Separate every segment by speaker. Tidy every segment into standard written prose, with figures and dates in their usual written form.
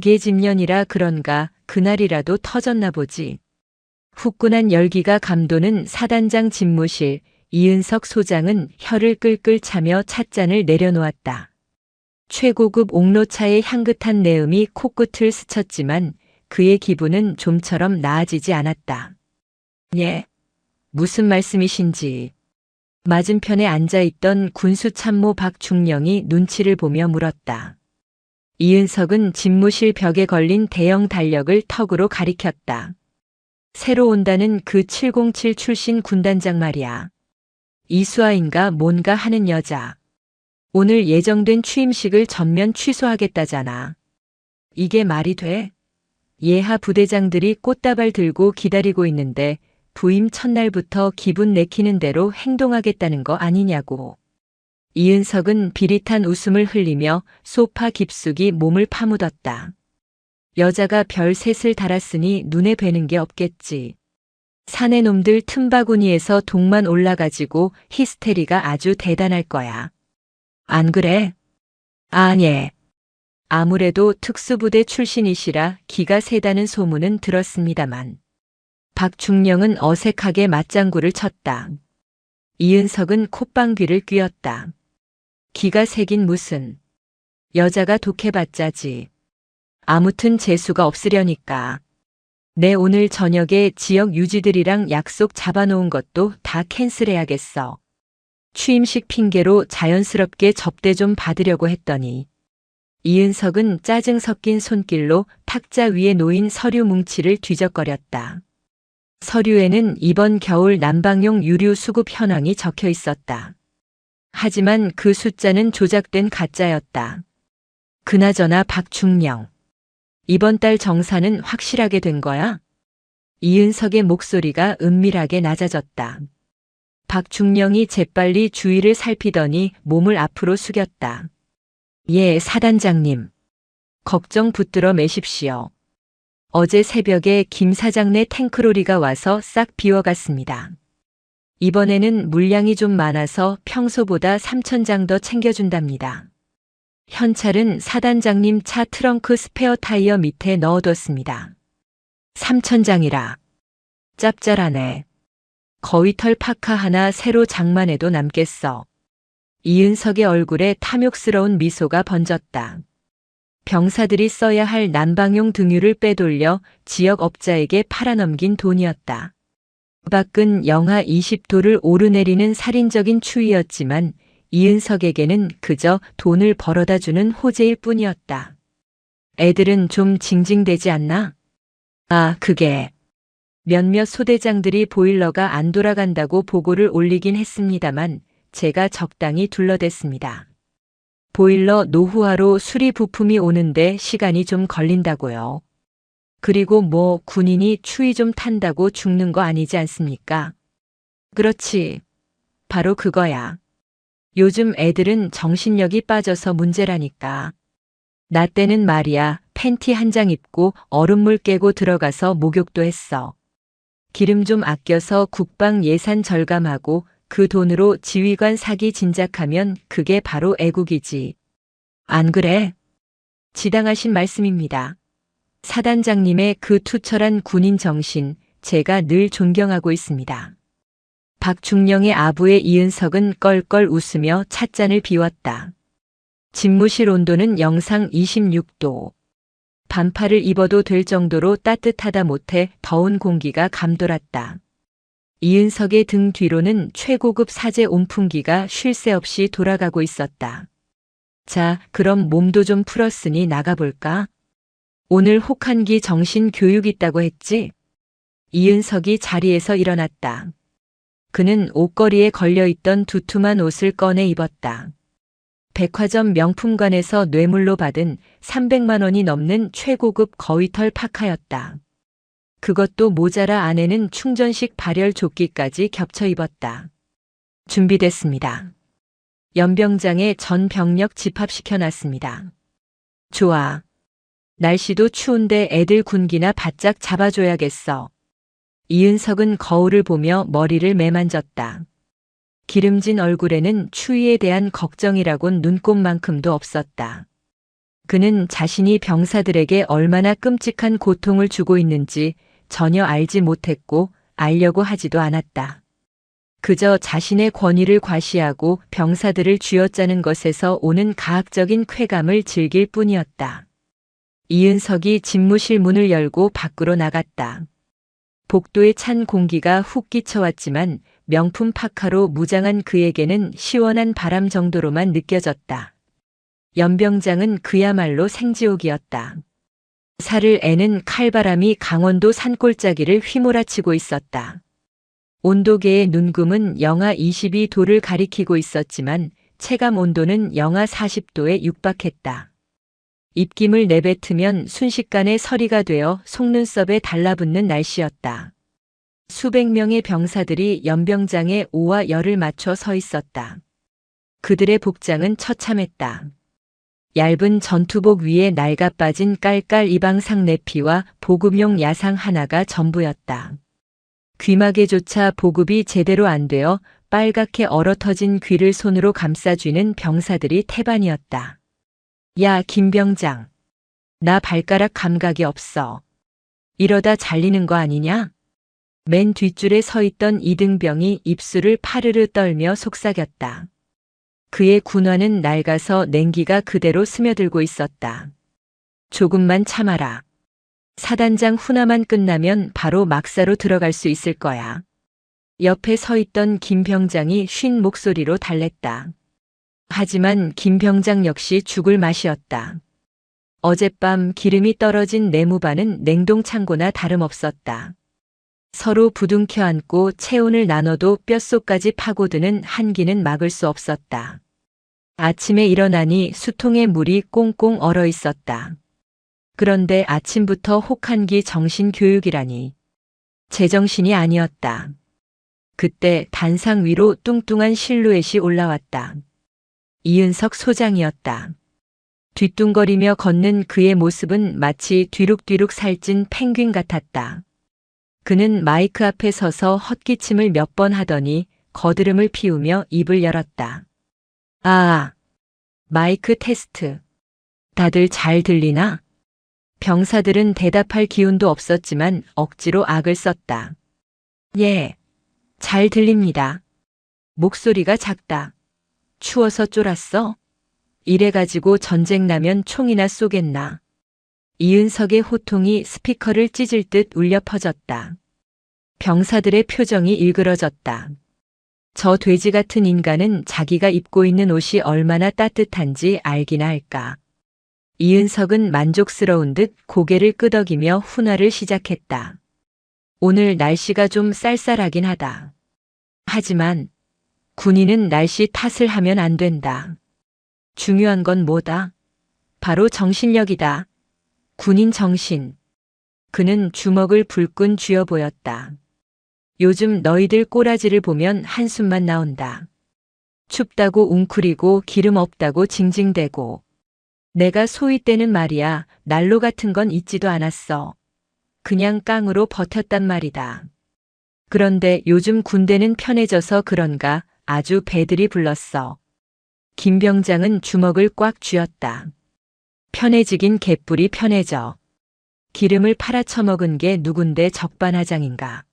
Speaker 1: 계집년이라 그런가 그날이라도 터졌나 보지. 후끈한 열기가 감도는 사단장 집무실. 이은석 소장은 혀를 끌끌 차며 찻잔을 내려놓았다. 최고급 옥로차의 향긋한 내음이 코끝을 스쳤지만 그의 기분은 좀처럼 나아지지 않았다. 예, 무슨 말씀이신지. 맞은편에 앉아있던 군수참모 박중령이 눈치를 보며 물었다. 이은석은 집무실 벽에 걸린 대형 달력을 턱으로 가리켰다. 새로 온다는 그 707 출신 군단장 말이야. 이수아인가 뭔가 하는 여자. 오늘 예정된 취임식을 전면 취소하겠다잖아. 이게 말이 돼? 예하 부대장들이 꽃다발 들고 기다리고 있는데 부임 첫날부터 기분 내키는 대로 행동하겠다는 거 아니냐고. 이은석은 비릿한 웃음을 흘리며 소파 깊숙이 몸을 파묻었다. 여자가 별 셋을 달았으니 눈에 뵈는 게 없겠지. 사내 놈들 틈바구니에서 독만 올라가지고 히스테리가 아주 대단할 거야. 안 그래? 아니. 아무래도 특수부대 출신이시라 기가 세다는 소문은 들었습니다만. 박중령은 어색하게 맞장구를 쳤다. 이은석은 콧방귀를 뀌었다. 기가 세긴 무슨. 여자가 독해봤자지. 아무튼 재수가 없으려니까. 내 오늘 저녁에 지역 유지들이랑 약속 잡아놓은 것도 다 캔슬해야겠어. 취임식 핑계로 자연스럽게 접대 좀 받으려고 했더니. 이은석은 짜증 섞인 손길로 탁자 위에 놓인 서류 뭉치를 뒤적거렸다. 서류에는 이번 겨울 난방용 유류 수급 현황이 적혀 있었다. 하지만 그 숫자는 조작된 가짜였다. 그나저나 박중령. 이번 달 정산은 확실하게 된 거야? 이은석의 목소리가 은밀하게 낮아졌다. 박중령이 재빨리 주위를 살피더니 몸을 앞으로 숙였다. 예, 사단장님. 걱정 붙들어 매십시오. 어제 새벽에 김 사장네 탱크로리가 와서 싹 비워갔습니다. 이번에는 물량이 좀 많아서 평소보다 3,000장 더 챙겨준답니다. 현찰은 사단장님 차 트렁크 스페어 타이어 밑에 넣어뒀습니다. 3,000장이라. 짭짤하네. 거위털 파카 하나 새로 장만해도 남겠어. 이은석의 얼굴에 탐욕스러운 미소가 번졌다. 병사들이 써야 할 난방용 등유를 빼돌려 지역 업자에게 팔아넘긴 돈이었다. 밖은 영하 20도를 오르내리는 살인적인 추위였지만 이은석에게는 그저 돈을 벌어다 주는 호재일 뿐이었다. 애들은 좀 징징대지 않나? 아, 그게. 몇몇 소대장들이 보일러가 안 돌아간다고 보고를 올리긴 했습니다만 제가 적당히 둘러댔습니다. 보일러 노후화로 수리 부품이 오는데 시간이 좀 걸린다고요. 그리고 뭐 군인이 추위 좀 탄다고 죽는 거 아니지 않습니까? 그렇지. 바로 그거야. 요즘 애들은 정신력이 빠져서 문제라니까. 나 때는 말이야 팬티 한 장 입고 얼음물 깨고 들어가서 목욕도 했어. 기름 좀 아껴서 국방 예산 절감하고 그 돈으로 지휘관 사기 진작하면 그게 바로 애국이지. 안 그래? 지당하신 말씀입니다. 사단장님의 그 투철한 군인 정신 제가 늘 존경하고 있습니다. 박중령의 아부의 이은석은 껄껄 웃으며 찻잔을 비웠다. 집무실 온도는 영상 26도. 반팔을 입어도 될 정도로 따뜻하다 못해 더운 공기가 감돌았다. 이은석의 등 뒤로는 최고급 사제 온풍기가 쉴 새 없이 돌아가고 있었다. 자, 그럼 몸도 좀 풀었으니 나가볼까? 오늘 혹한기 정신 교육 있다고 했지? 이은석이 자리에서 일어났다. 그는 옷걸이에 걸려있던 두툼한 옷을 꺼내 입었다. 백화점 명품관에서 뇌물로 받은 300만 원이 넘는 최고급 거위털 파카였다. 그것도 모자라 안에는 충전식 발열 조끼까지 겹쳐 입었다. 준비됐습니다. 연병장에 전 병력 집합시켜 놨습니다. 좋아. 날씨도 추운데 애들 군기나 바짝 잡아줘야겠어. 이은석은 거울을 보며 머리를 매만졌다. 기름진 얼굴에는 추위에 대한 걱정이라곤 눈꼽만큼도 없었다. 그는 자신이 병사들에게 얼마나 끔찍한 고통을 주고 있는지 전혀 알지 못했고 알려고 하지도 않았다. 그저 자신의 권위를 과시하고 병사들을 쥐어짜는 것에서 오는 가학적인 쾌감을 즐길 뿐이었다. 이은석이 집무실 문을 열고 밖으로 나갔다. 복도에 찬 공기가 훅 끼쳐왔지만 명품 파카로 무장한 그에게는 시원한 바람 정도로만 느껴졌다. 연병장은 그야말로 생지옥이었다. 살을 애는 칼바람이 강원도 산골짜기를 휘몰아치고 있었다. 온도계의 눈금은 영하 22도를 가리키고 있었지만 체감 온도는 영하 40도에 육박했다. 입김을 내뱉으면 순식간에 서리가 되어 속눈썹에 달라붙는 날씨였다. 수백 명의 병사들이 연병장에 오와 열을 맞춰 서 있었다. 그들의 복장은 처참했다. 얇은 전투복 위에 낡아 빠진 깔깔 이방상 내피와 보급용 야상 하나가 전부였다. 귀마개조차 보급이 제대로 안 되어 빨갛게 얼어터진 귀를 손으로 감싸쥐는 병사들이 태반이었다. 야, 김병장. 나 발가락 감각이 없어. 이러다 잘리는 거 아니냐? 맨 뒷줄에 서 있던 이등병이 입술을 파르르 떨며 속삭였다. 그의 군화는 낡아서 냉기가 그대로 스며들고 있었다. 조금만 참아라. 사단장 훈화만 끝나면 바로 막사로 들어갈 수 있을 거야. 옆에 서 있던 김 병장이 쉰 목소리로 달랬다. 하지만 김 병장 역시 죽을 맛이었다. 어젯밤 기름이 떨어진 내무반은 냉동창고나 다름없었다. 서로 부둥켜 안고 체온을 나눠도 뼛속까지 파고드는 한기는 막을 수 없었다. 아침에 일어나니 수통에 물이 꽁꽁 얼어 있었다. 그런데 아침부터 혹한기 정신교육이라니. 제정신이 아니었다. 그때 단상 위로 뚱뚱한 실루엣이 올라왔다. 이은석 소장이었다. 뒤뚱거리며 걷는 그의 모습은 마치 뒤룩뒤룩 살찐 펭귄 같았다. 그는 마이크 앞에 서서 헛기침을 몇 번 하더니 거드름을 피우며 입을 열었다. 아, 마이크 테스트. 다들 잘 들리나? 병사들은 대답할 기운도 없었지만 억지로 악을 썼다. 예, 잘 들립니다. 목소리가 작다. 추워서 쫄았어? 이래가지고 전쟁 나면 총이나 쏘겠나. 이은석의 호통이 스피커를 찢을 듯 울려 퍼졌다. 병사들의 표정이 일그러졌다. 저 돼지 같은 인간은 자기가 입고 있는 옷이 얼마나 따뜻한지 알기나 할까. 이은석은 만족스러운 듯 고개를 끄덕이며 훈화를 시작했다. 오늘 날씨가 좀 쌀쌀하긴 하다. 하지만 군인은 날씨 탓을 하면 안 된다. 중요한 건 뭐다? 바로 정신력이다. 군인 정신. 그는 주먹을 불끈 쥐어 보였다. 요즘 너희들 꼬라지를 보면 한숨만 나온다. 춥다고 웅크리고 기름 없다고 징징대고. 내가 소위 때는 말이야, 난로 같은 건 있지도 않았어. 그냥 깡으로 버텼단 말이다. 그런데 요즘 군대는 편해져서 그런가 아주 배들이 불렀어. 김 병장은 주먹을 꽉 쥐었다. 편해지긴 개뿔이 편해져. 기름을 팔아쳐먹은 게 누군데 적반하장인가.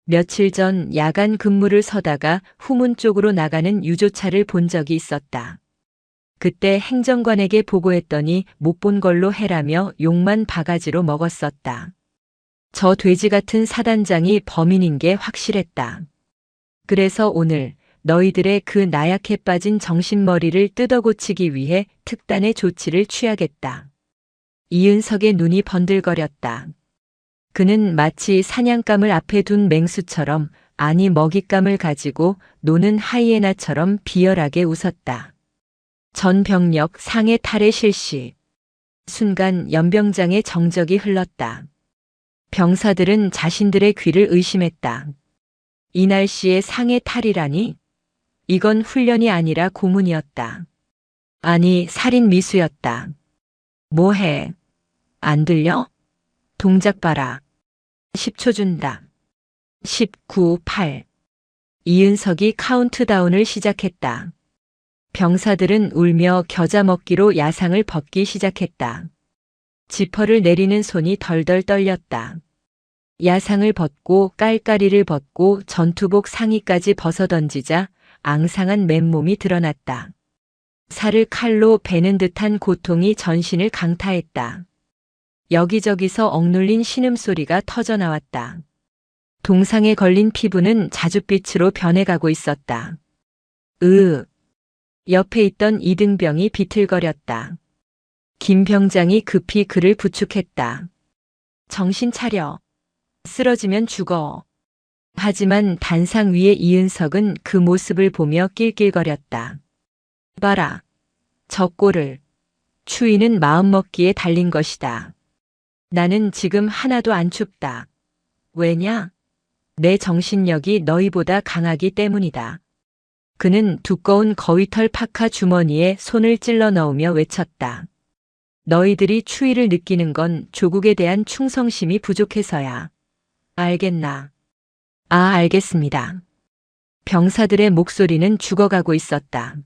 Speaker 1: 며칠 전 야간 근무를 서다가 후문 쪽으로 나가는 유조차를 본 적이 있었다. 그때 행정관에게 보고했더니 못 본 걸로 해라며 욕만 바가지로 먹었었다. 저 돼지 같은 사단장이 범인인 게 확실했다. 그래서 오늘 너희들의 그 나약해 빠진 정신머리를 뜯어고치기 위해 특단의 조치를 취하겠다. 이은석의 눈이 번들거렸다. 그는 마치 사냥감을 앞에 둔 맹수처럼, 아니 먹잇감을 가지고 노는 하이에나처럼 비열하게 웃었다. 전 병력 상해 탈의 실시. 순간 연병장의 정적이 흘렀다. 병사들은 자신들의 귀를 의심했다. 이 날씨에 상해 탈이라니? 이건 훈련이 아니라 고문이었다. 아니, 살인 미수였다. 뭐해? 안 들려? 동작 봐라. 10초 준다. 19, 8. 이은석이 카운트다운을 시작했다. 병사들은 울며 겨자 먹기로 야상을 벗기 시작했다. 지퍼를 내리는 손이 덜덜 떨렸다. 야상을 벗고 깔깔이를 벗고 전투복 상의까지 벗어던지자 앙상한 맨몸이 드러났다. 살을 칼로 베는 듯한 고통이 전신을 강타했다. 여기저기서 억눌린 신음소리가 터져나왔다. 동상에 걸린 피부는 자줏빛으로 변해가고 있었다. 옆에 있던 이등병이 비틀거렸다. 김 병장이 급히 그를 부축했다. 정신 차려. 쓰러지면 죽어. 하지만 단상 위에 이은석은 그 모습을 보며 낄낄거렸다. 봐라. 저 꼴을. 추위는 마음먹기에 달린 것이다. 나는 지금 하나도 안 춥다. 왜냐? 내 정신력이 너희보다 강하기 때문이다. 그는 두꺼운 거위털 파카 주머니에 손을 찔러 넣으며 외쳤다. 너희들이 추위를 느끼는 건 조국에 대한 충성심이 부족해서야. 알겠나? 알겠습니다. 병사들의 목소리는 죽어가고 있었다.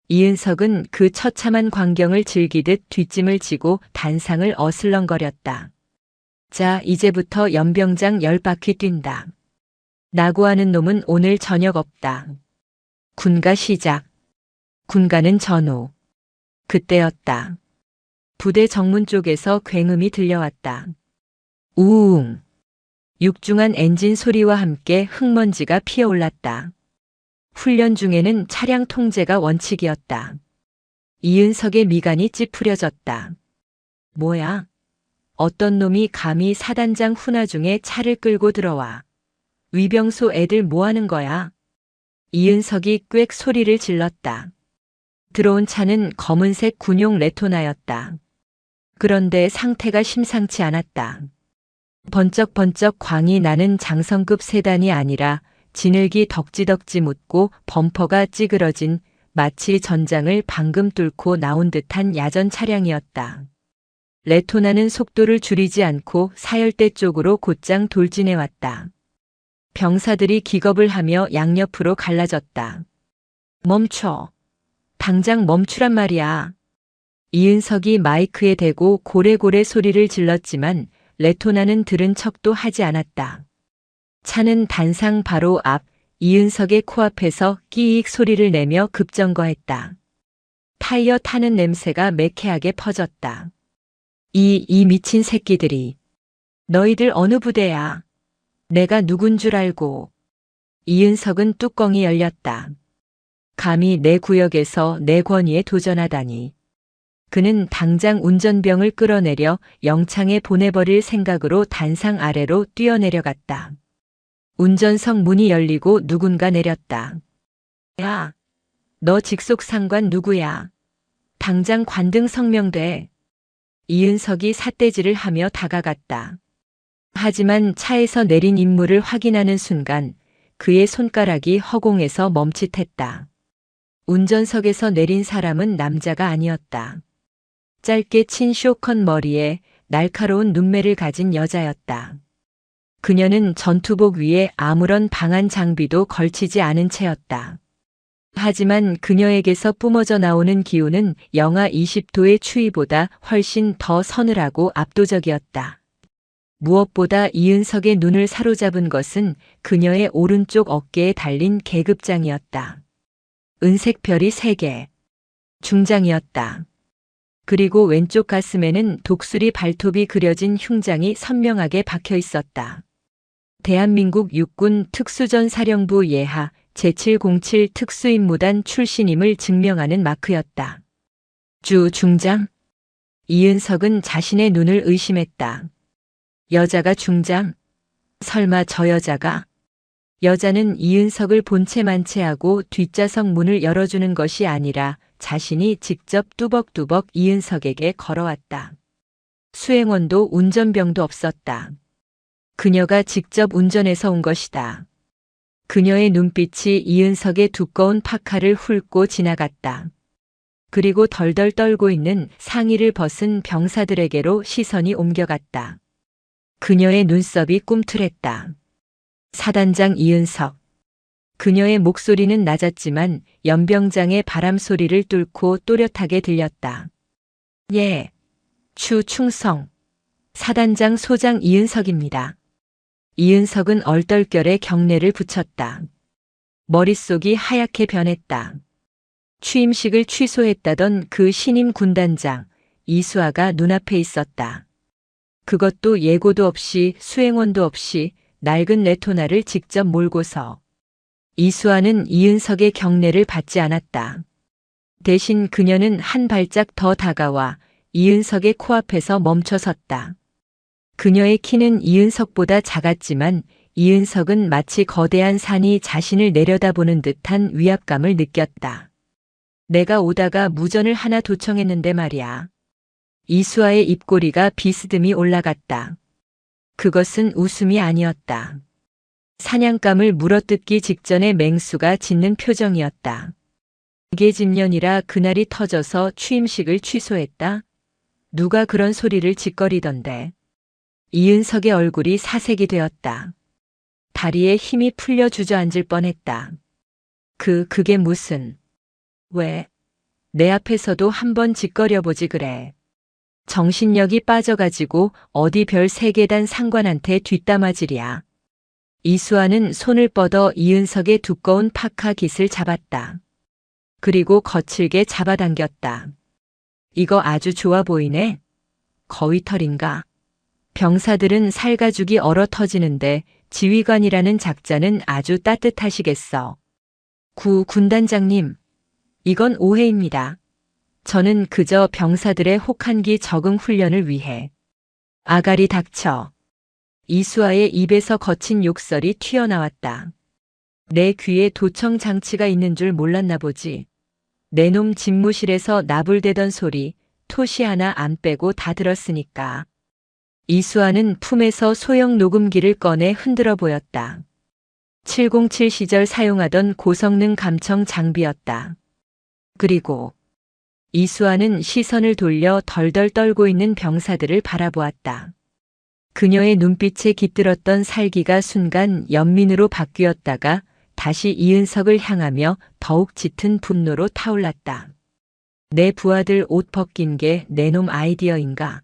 Speaker 1: 이은석은 그 처참한 광경을 즐기듯 뒷짐을 지고 단상을 어슬렁거렸다. 자, 이제부터 연병장 10바퀴 뛴다. 나고하는 놈은 오늘 저녁 없다. 군가 시작. 군가는 전후. 그때였다. 부대 정문 쪽에서 굉음이 들려왔다. 우웅. 육중한 엔진 소리와 함께 흙먼지가 피어올랐다. 훈련 중에는 차량 통제가 원칙이었다. 이은석의 미간이 찌푸려졌다. 뭐야? 어떤 놈이 감히 사단장 훈화 중에 차를 끌고 들어와. 위병소 애들 뭐하는 거야? 이은석이 꽥 소리를 질렀다. 들어온 차는 검은색 군용 레토나였다. 그런데 상태가 심상치 않았다. 번쩍번쩍 광이 나는 장성급 세단이 아니라 지늘기 덕지덕지 묻고 범퍼가 찌그러진 마치 전장을 방금 뚫고 나온 듯한 야전 차량이었다. 레토나는 속도를 줄이지 않고 사열대 쪽으로 곧장 돌진해왔다. 병사들이 기겁을 하며 양옆으로 갈라졌다. 멈춰. 당장 멈추란 말이야. 이은석이 마이크에 대고 고래고래 소리를 질렀지만 레토나는 들은 척도 하지 않았다. 차는 단상 바로 앞 이은석의 코앞에서 끼익 소리를 내며 급정거했다. 타이어 타는 냄새가 매캐하게 퍼졌다. 이 미친 새끼들이. 너희들 어느 부대야? 내가 누군 줄 알고. 이은석은 뚜껑이 열렸다. 감히 내 구역에서 내 권위에 도전하다니. 그는 당장 운전병을 끌어내려 영창에 보내버릴 생각으로 단상 아래로 뛰어내려갔다. 운전석 문이 열리고 누군가 내렸다. 야, 너 직속상관 누구야? 당장 관등 성명돼. 이은석이 삿대질을 하며 다가갔다. 하지만 차에서 내린 인물을 확인하는 순간 그의 손가락이 허공에서 멈칫했다. 운전석에서 내린 사람은 남자가 아니었다. 짧게 친 쇼컷 머리에 날카로운 눈매를 가진 여자였다. 그녀는 전투복 위에 아무런 방한 장비도 걸치지 않은 채였다. 하지만 그녀에게서 뿜어져 나오는 기운은 영하 20도의 추위보다 훨씬 더 서늘하고 압도적이었다. 무엇보다 이은석의 눈을 사로잡은 것은 그녀의 오른쪽 어깨에 달린 계급장이었다. 은색 별이 3개. 중장이었다. 그리고 왼쪽 가슴에는 독수리 발톱이 그려진 흉장이 선명하게 박혀 있었다. 대한민국 육군 특수전사령부 예하 제707 특수임무단 출신임을 증명하는 마크였다. 주 중장? 이은석은 자신의 눈을 의심했다. 여자가 중장? 설마 저 여자가? 여자는 이은석을 본체 만체하고 뒷좌석 문을 열어주는 것이 아니라 자신이 직접 뚜벅뚜벅 이은석에게 걸어왔다. 수행원도 운전병도 없었다. 그녀가 직접 운전해서 온 것이다. 그녀의 눈빛이 이은석의 두꺼운 파카를 훑고 지나갔다. 그리고 덜덜 떨고 있는 상의를 벗은 병사들에게로 시선이 옮겨갔다. 그녀의 눈썹이 꿈틀했다. 사단장 이은석. 그녀의 목소리는 낮았지만 연병장의 바람 소리를 뚫고 또렷하게 들렸다. 예, 추 충성. 사단장 소장 이은석입니다. 이은석은 얼떨결에 경례를 붙였다. 머릿속이 하얗게 변했다. 취임식을 취소했다던 그 신임 군단장 이수아가 눈앞에 있었다. 그것도 예고도 없이 수행원도 없이 낡은 레토나를 직접 몰고서. 이수아는 이은석의 경례를 받지 않았다. 대신 그녀는 한 발짝 더 다가와 이은석의 코앞에서 멈춰섰다. 그녀의 키는 이은석보다 작았지만 이은석은 마치 거대한 산이 자신을 내려다보는 듯한 위압감을 느꼈다. 내가 오다가 무전을 하나 도청했는데 말이야. 이수아의 입꼬리가 비스듬히 올라갔다. 그것은 웃음이 아니었다. 사냥감을 물어뜯기 직전의 맹수가 짖는 표정이었다. 계집년이라 그날이 터져서 취임식을 취소했다. 누가 그런 소리를 짓거리던데. 이은석의 얼굴이 사색이 되었다. 다리에 힘이 풀려 주저앉을 뻔했다. 그게 무슨. 왜? 내 앞에서도 한번 짓거려보지 그래. 정신력이 빠져가지고 어디 별 3계단 상관한테 뒷담화질이야. 이수아는 손을 뻗어 이은석의 두꺼운 파카 깃을 잡았다. 그리고 거칠게 잡아당겼다. 이거 아주 좋아 보이네. 거위털인가? 병사들은 살가죽이 얼어 터지는데 지휘관이라는 작자는 아주 따뜻하시겠어. 군단장님, 이건 오해입니다. 저는 그저 병사들의 혹한기 적응 훈련을 위해. 아가리 닥쳐. 이수아의 입에서 거친 욕설이 튀어나왔다. 내 귀에 도청 장치가 있는 줄 몰랐나 보지. 내 놈 집무실에서 나불대던 소리, 토시 하나 안 빼고 다 들었으니까. 이수아는 품에서 소형 녹음기를 꺼내 흔들어 보였다. 707 시절 사용하던 고성능 감청 장비였다. 그리고 이수아는 시선을 돌려 덜덜 떨고 있는 병사들을 바라보았다. 그녀의 눈빛에 깃들었던 살기가 순간 연민으로 바뀌었다가 다시 이은석을 향하며 더욱 짙은 분노로 타올랐다. 내 부하들 옷 벗긴 게 내 놈 아이디어인가?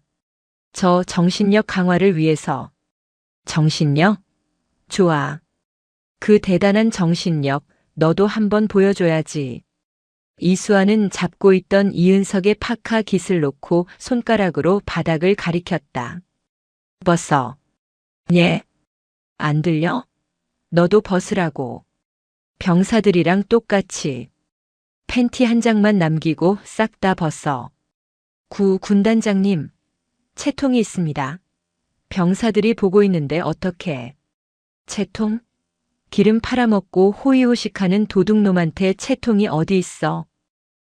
Speaker 1: 저 정신력 강화를 위해서. 정신력? 좋아. 그 대단한 정신력 너도 한번 보여줘야지. 이수아는 잡고 있던 이은석의 파카 깃을 놓고 손가락으로 바닥을 가리켰다. 벗어. 예. 안 들려? 너도 벗으라고. 병사들이랑 똑같이. 팬티 한 장만 남기고 싹 다 벗어. 군단장님, 채통이 있습니다. 병사들이 보고 있는데 어떡해. 채통? 기름 팔아먹고 호의호식하는 도둑놈한테 채통이 어디 있어.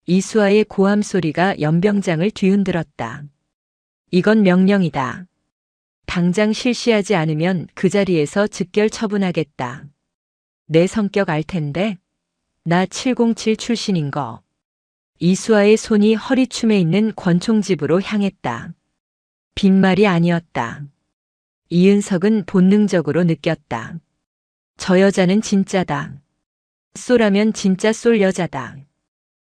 Speaker 1: 이수아의 고함 소리가 연병장을 뒤흔들었다. 이건 명령이다. 당장 실시하지 않으면 그 자리에서 즉결 처분하겠다. 내 성격 알 텐데. 나 707 출신인 거. 이수아의 손이 허리춤에 있는 권총집으로 향했다. 빈말이 아니었다. 이은석은 본능적으로 느꼈다. 저 여자는 진짜다. 쏘라면 진짜 쏠 여자다.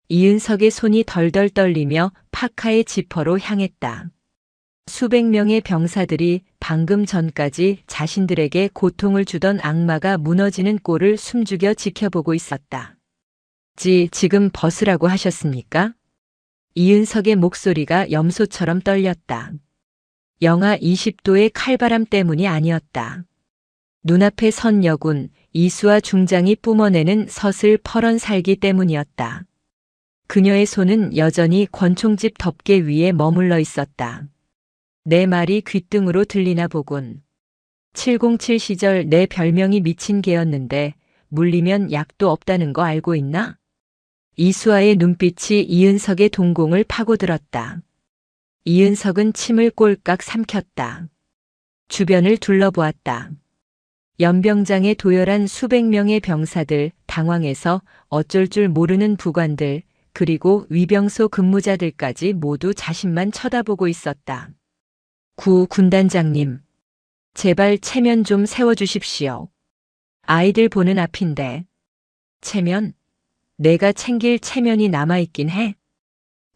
Speaker 1: 이은석의 손이 덜덜 떨리며 파카의 지퍼로 향했다. 수백 명의 병사들이 방금 전까지 자신들에게 고통을 주던 악마가 무너지는 꼴을 숨죽여 지켜보고 있었다. 지금 벗으라고 하셨습니까? 이은석의 목소리가 염소처럼 떨렸다. 영하 20도의 칼바람 때문이 아니었다. 눈앞에 선 여군 이수아 중장이 뿜어내는 서슬 퍼런 살기 때문이었다. 그녀의 손은 여전히 권총집 덮개 위에 머물러 있었다. 내 말이 귓등으로 들리나 보군. 707 시절 내 별명이 미친 개였는데 물리면 약도 없다는 거 알고 있나? 이수아의 눈빛이 이은석의 동공을 파고들었다. 이은석은 침을 꼴깍 삼켰다. 주변을 둘러보았다. 연병장에 도열한 수백 명의 병사들, 당황해서 어쩔 줄 모르는 부관들, 그리고 위병소 근무자들까지 모두 자신만 쳐다보고 있었다. 군단장님, 제발 체면 좀 세워주십시오. 아이들 보는 앞인데. 체면? 내가 챙길 체면이 남아있긴 해.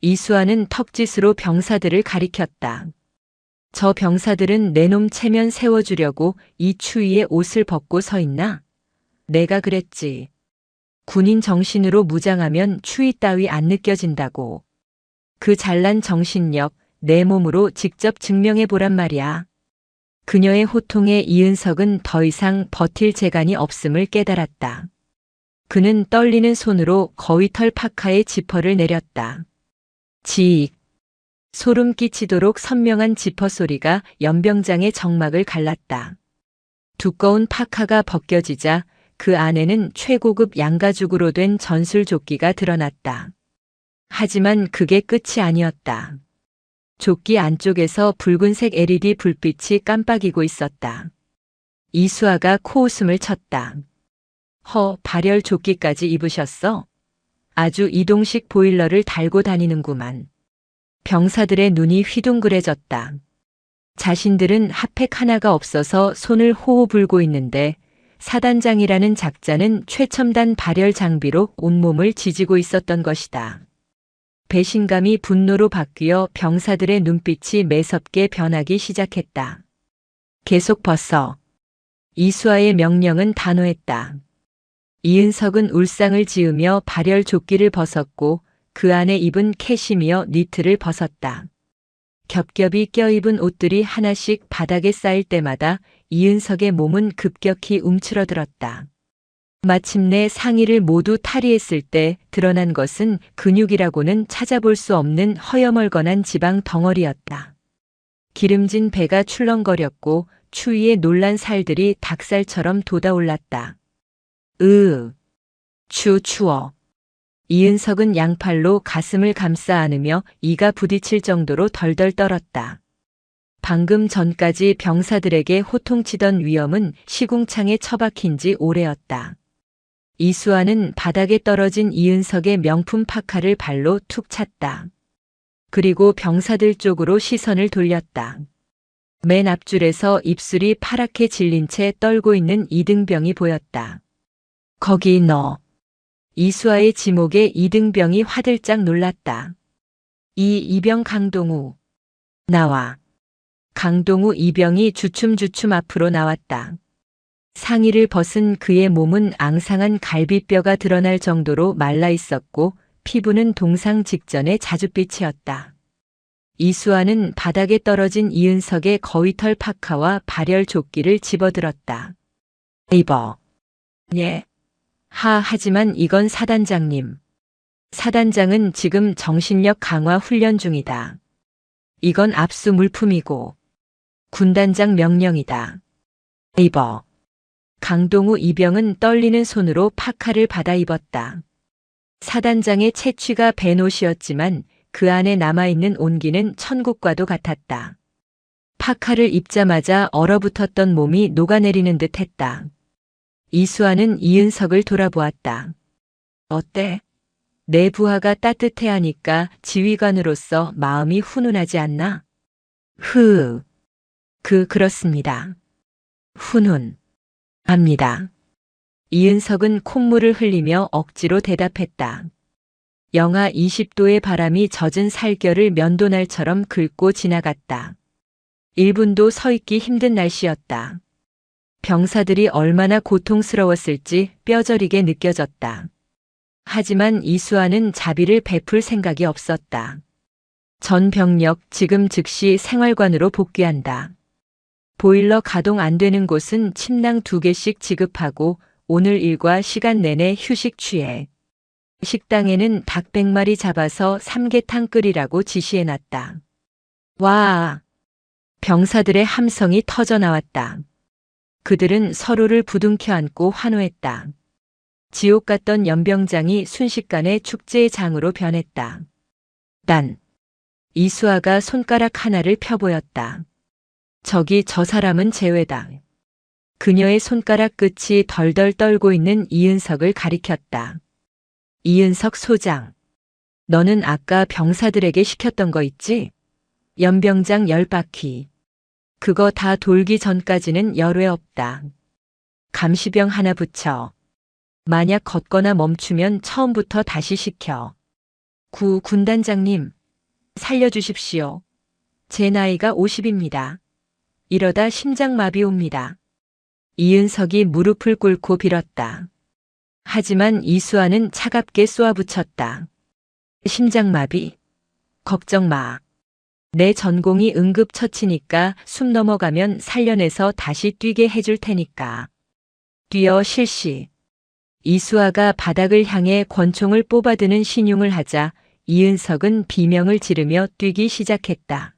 Speaker 1: 이수아는 턱짓으로 병사들을 가리켰다. 저 병사들은 내 놈 체면 세워주려고 이 추위에 옷을 벗고 서 있나? 내가 그랬지. 군인 정신으로 무장하면 추위 따위 안 느껴진다고. 그 잘난 정신력 내 몸으로 직접 증명해 보란 말이야. 그녀의 호통에 이은석은 더 이상 버틸 재간이 없음을 깨달았다. 그는 떨리는 손으로 거위털 파카의 지퍼를 내렸다. 지익. 소름 끼치도록 선명한 지퍼 소리가 연병장의 정막을 갈랐다. 두꺼운 파카가 벗겨지자 그 안에는 최고급 양가죽으로 된 전술조끼가 드러났다. 하지만 그게 끝이 아니었다. 조끼 안쪽에서 붉은색 LED 불빛이 깜빡이고 있었다. 이수아가 코웃음을 쳤다. 발열 조끼까지 입으셨어? 아주 이동식 보일러를 달고 다니는구만. 병사들의 눈이 휘둥그레졌다. 자신들은 핫팩 하나가 없어서 손을 호호 불고 있는데 사단장이라는 작자는 최첨단 발열 장비로 온몸을 지지고 있었던 것이다. 배신감이 분노로 바뀌어 병사들의 눈빛이 매섭게 변하기 시작했다. 계속 벗어. 이수아의 명령은 단호했다. 이은석은 울상을 지으며 발열 조끼를 벗었고 그 안에 입은 캐시미어 니트를 벗었다. 겹겹이 껴입은 옷들이 하나씩 바닥에 쌓일 때마다 이은석의 몸은 급격히 움츠러들었다. 마침내 상의를 모두 탈의했을 때 드러난 것은 근육이라고는 찾아볼 수 없는 허여멀건한 지방 덩어리였다. 기름진 배가 출렁거렸고 추위에 놀란 살들이 닭살처럼 돋아올랐다. 추워. 이은석은 양팔로 가슴을 감싸 안으며 이가 부딪힐 정도로 덜덜 떨었다. 방금 전까지 병사들에게 호통치던 위험은 시궁창에 처박힌 지 오래였다. 이수아는 바닥에 떨어진 이은석의 명품 파카를 발로 툭 찼다. 그리고 병사들 쪽으로 시선을 돌렸다. 맨 앞줄에서 입술이 파랗게 질린 채 떨고 있는 이등병이 보였다. 거기 너. 이수아의 지목에 이등병이 화들짝 놀랐다. 이병 강동우. 나와. 강동우 이병이 주춤주춤 앞으로 나왔다. 상의를 벗은 그의 몸은 앙상한 갈비뼈가 드러날 정도로 말라 있었고 피부는 동상 직전의 자줏빛이었다. 이수아는 바닥에 떨어진 이은석의 거위털 파카와 발열 조끼를 집어들었다. 입어. 예. 하지만 이건 사단장님. 사단장은 지금 정신력 강화 훈련 중이다. 이건 압수 물품이고 군단장 명령이다. 입어. 강동우 이병은 떨리는 손으로 파카를 받아 입었다. 사단장의 채취가 밴 옷이었지만 그 안에 남아있는 온기는 천국과도 같았다. 파카를 입자마자 얼어붙었던 몸이 녹아내리는 듯 했다. 이수아는 이은석을 돌아보았다. 어때? 내 부하가 따뜻해하니까 지휘관으로서 마음이 훈훈하지 않나? 그렇습니다. 훈훈합니다. 이은석은 콧물을 흘리며 억지로 대답했다. 영하 20도의 바람이 젖은 살결을 면도날처럼 긁고 지나갔다. 1분도 서 있기 힘든 날씨였다. 병사들이 얼마나 고통스러웠을지 뼈저리게 느껴졌다. 하지만 이수아는 자비를 베풀 생각이 없었다. 전 병력 지금 즉시 생활관으로 복귀한다. 보일러 가동 안 되는 곳은 침낭 2개씩 지급하고 오늘 일과 시간 내내 휴식 취해. 식당에는 닭 100마리 잡아서 삼계탕 끓이라고 지시해놨다. 와! 병사들의 함성이 터져 나왔다. 그들은 서로를 부둥켜 안고 환호했다. 지옥 같던 연병장이 순식간에 축제의 장으로 변했다. 이수아가 손가락 하나를 펴보였다. 저기 저 사람은 제외다. 그녀의 손가락 끝이 덜덜 떨고 있는 이은석을 가리켰다. 이은석 소장. 너는 아까 병사들에게 시켰던 거 있지? 연병장 10바퀴. 그거 다 돌기 전까지는 열외 없다. 감시병 하나 붙여. 만약 걷거나 멈추면 처음부터 다시 시켜. 군단장님, 살려주십시오. 제 나이가 50입니다. 이러다 심장마비 옵니다. 이은석이 무릎을 꿇고 빌었다. 하지만 이수아는 차갑게 쏘아붙였다. 심장마비? 걱정 마. 내 전공이 응급처치니까 숨 넘어가면 살려내서 다시 뛰게 해줄 테니까. 뛰어 실시. 이수아가 바닥을 향해 권총을 뽑아드는 신용을 하자 이은석은 비명을 지르며 뛰기 시작했다.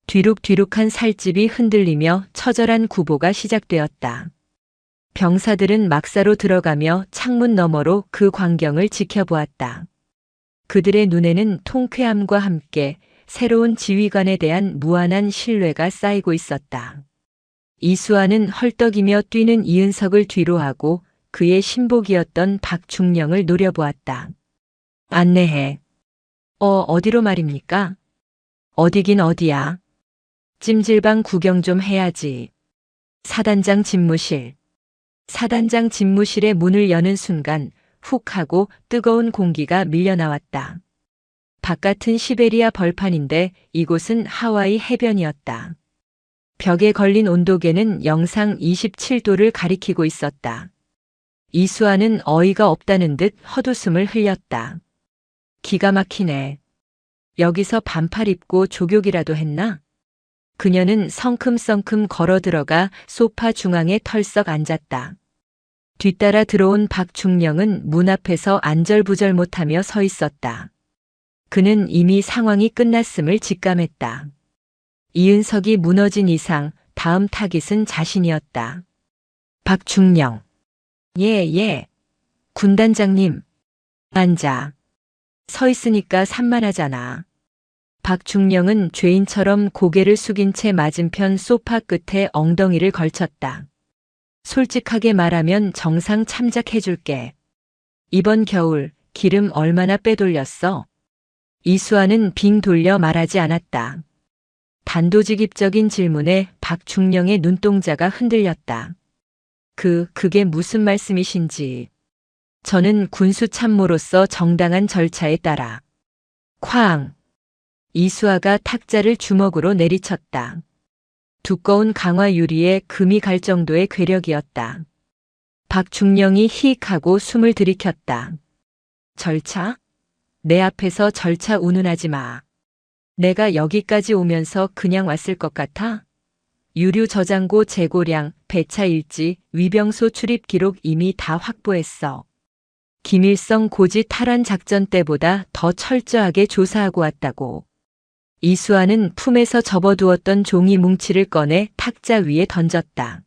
Speaker 1: 뒤룩뒤룩한 살집이 흔들리며 처절한 구보가 시작되었다. 병사들은 막사로 들어가며 창문 너머로 그 광경을 지켜보았다. 그들의 눈에는 통쾌함과 함께 새로운 지휘관에 대한 무한한 신뢰가 쌓이고 있었다. 이수아는 헐떡이며 뛰는 이은석을 뒤로하고 그의 신복이었던 박중령을 노려보았다. 안내해. 어디로 말입니까? 어디긴 어디야. 찜질방 구경 좀 해야지. 사단장 집무실. 사단장 집무실의 문을 여는 순간 훅 하고 뜨거운 공기가 밀려나왔다. 바깥은 시베리아 벌판인데 이곳은 하와이 해변이었다. 벽에 걸린 온도계는 영상 27도를 가리키고 있었다. 이수아는 어이가 없다는 듯 헛웃음을 흘렸다. 기가 막히네. 여기서 반팔 입고 조격이라도 했나? 그녀는 성큼성큼 걸어 들어가 소파 중앙에 털썩 앉았다. 뒤따라 들어온 박중령은 문 앞에서 안절부절 못하며 서 있었다. 그는 이미 상황이 끝났음을 직감했다. 이은석이 무너진 이상 다음 타깃은 자신이었다. 박중령. 예. 군단장님. 앉아. 서 있으니까 산만하잖아. 박중령은 죄인처럼 고개를 숙인 채 맞은편 소파 끝에 엉덩이를 걸쳤다. 솔직하게 말하면 정상 참작해줄게. 이번 겨울 기름 얼마나 빼돌렸어? 이수아는 빙 돌려 말하지 않았다. 단도직입적인 질문에 박중령의 눈동자가 흔들렸다. 그게 무슨 말씀이신지. 저는 군수참모로서 정당한 절차에 따라. 쾅! 이수아가 탁자를 주먹으로 내리쳤다. 두꺼운 강화 유리에 금이 갈 정도의 괴력이었다. 박중령이 히익하고 숨을 들이켰다. 절차? 내 앞에서 절차 운운하지 마. 내가 여기까지 오면서 그냥 왔을 것 같아? 유류 저장고 재고량, 배차 일지, 위병소 출입 기록 이미 다 확보했어. 김일성 고지 탈환 작전 때보다 더 철저하게 조사하고 왔다고. 이수아는 품에서 접어두었던 종이 뭉치를 꺼내 탁자 위에 던졌다.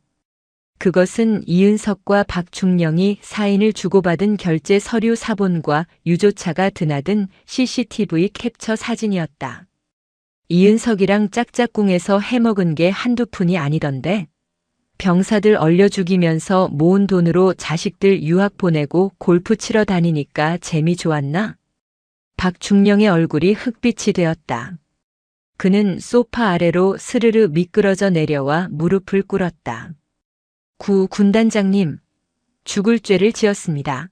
Speaker 1: 그것은 이은석과 박중령이 사인을 주고받은 결제 서류 사본과 유조차가 드나든 CCTV 캡처 사진이었다. 이은석이랑 짝짝꿍에서 해먹은 게 한두 푼이 아니던데. 병사들 얼려 죽이면서 모은 돈으로 자식들 유학 보내고 골프 치러 다니니까 재미 좋았나? 박중령의 얼굴이 흑빛이 되었다. 그는 소파 아래로 스르르 미끄러져 내려와 무릎을 꿇었다. 군단장님, 죽을 죄를 지었습니다.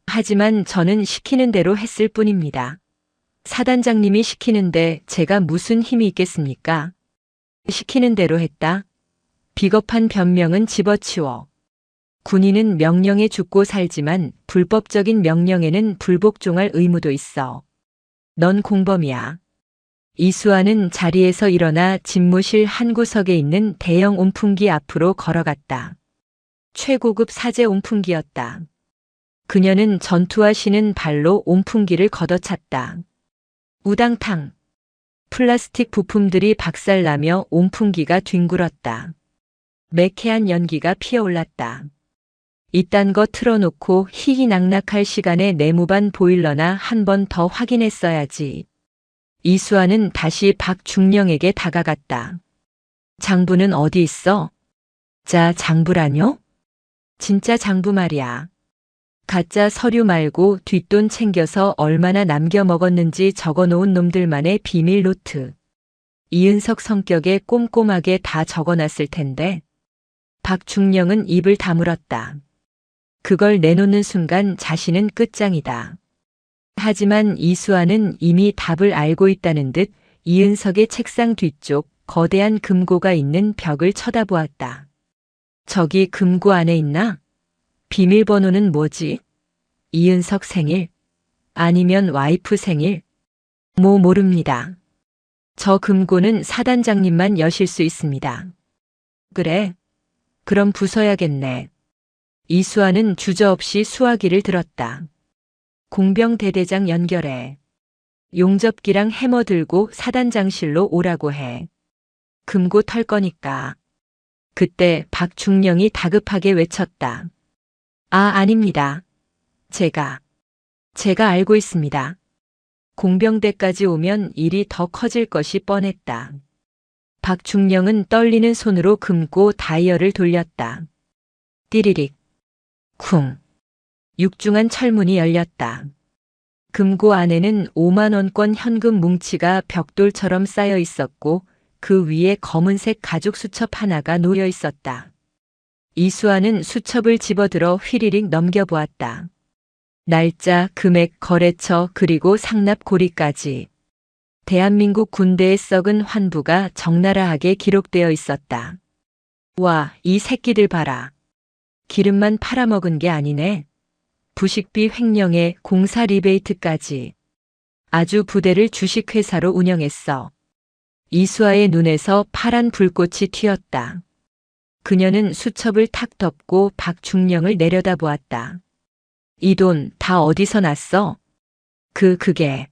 Speaker 1: 하지만 저는 시키는 대로 했을 뿐입니다. 사단장님이 시키는데 제가 무슨 힘이 있겠습니까? 시키는 대로 했다. 비겁한 변명은 집어치워. 군인은 명령에 죽고 살지만 불법적인 명령에는 불복종할 의무도 있어. 넌 공범이야. 이수아는 자리에서 일어나 집무실 한 구석에 있는 대형 온풍기 앞으로 걸어갔다. 최고급 사제 온풍기였다. 그녀는 전투하시는 발로 온풍기를 걷어찼다. 우당탕. 플라스틱 부품들이 박살나며 온풍기가 뒹굴었다. 매캐한 연기가 피어올랐다. 이딴 거 틀어놓고 희희낙낙할 시간에 내무반 보일러나 한 번 더 확인했어야지. 이수아는 다시 박중령에게 다가갔다. 장부는 어디 있어? 자, 장부라뇨? 진짜 장부 말이야. 가짜 서류 말고 뒷돈 챙겨서 얼마나 남겨 먹었는지 적어놓은 놈들만의 비밀 노트. 이은석 성격에 꼼꼼하게 다 적어놨을 텐데. 박중령은 입을 다물었다. 그걸 내놓는 순간 자신은 끝장이다. 하지만 이수아는 이미 답을 알고 있다는 듯 이은석의 책상 뒤쪽 거대한 금고가 있는 벽을 쳐다보았다. 저기 금고 안에 있나? 비밀번호는 뭐지? 이은석 생일? 아니면 와이프 생일? 모릅니다. 저 금고는 사단장님만 여실 수 있습니다. 그래? 그럼 부숴야겠네. 이수아는 주저없이 수화기를 들었다. 공병대대장 연결해. 용접기랑 해머 들고 사단장실로 오라고 해. 금고 털 거니까. 그때 박중령이 다급하게 외쳤다. 아닙니다. 제가 알고 있습니다. 공병대까지 오면 일이 더 커질 것이 뻔했다. 박중령은 떨리는 손으로 금고 다이얼을 돌렸다. 띠리릭. 쿵. 육중한 철문이 열렸다. 금고 안에는 5만 원권 현금 뭉치가 벽돌처럼 쌓여 있었고 그 위에 검은색 가죽 수첩 하나가 놓여 있었다. 이수아는 수첩을 집어들어 휘리릭 넘겨보았다. 날짜, 금액, 거래처, 그리고 상납 고리까지. 대한민국 군대의 썩은 환부가 적나라하게 기록되어 있었다. 와, 이 새끼들 봐라. 기름만 팔아먹은 게 아니네. 부식비 횡령에 공사 리베이트까지. 아주 부대를 주식회사로 운영했어. 이수아의 눈에서 파란 불꽃이 튀었다. 그녀는 수첩을 탁 덮고 박중령을 내려다보았다. 이 돈 다 어디서 났어? 그게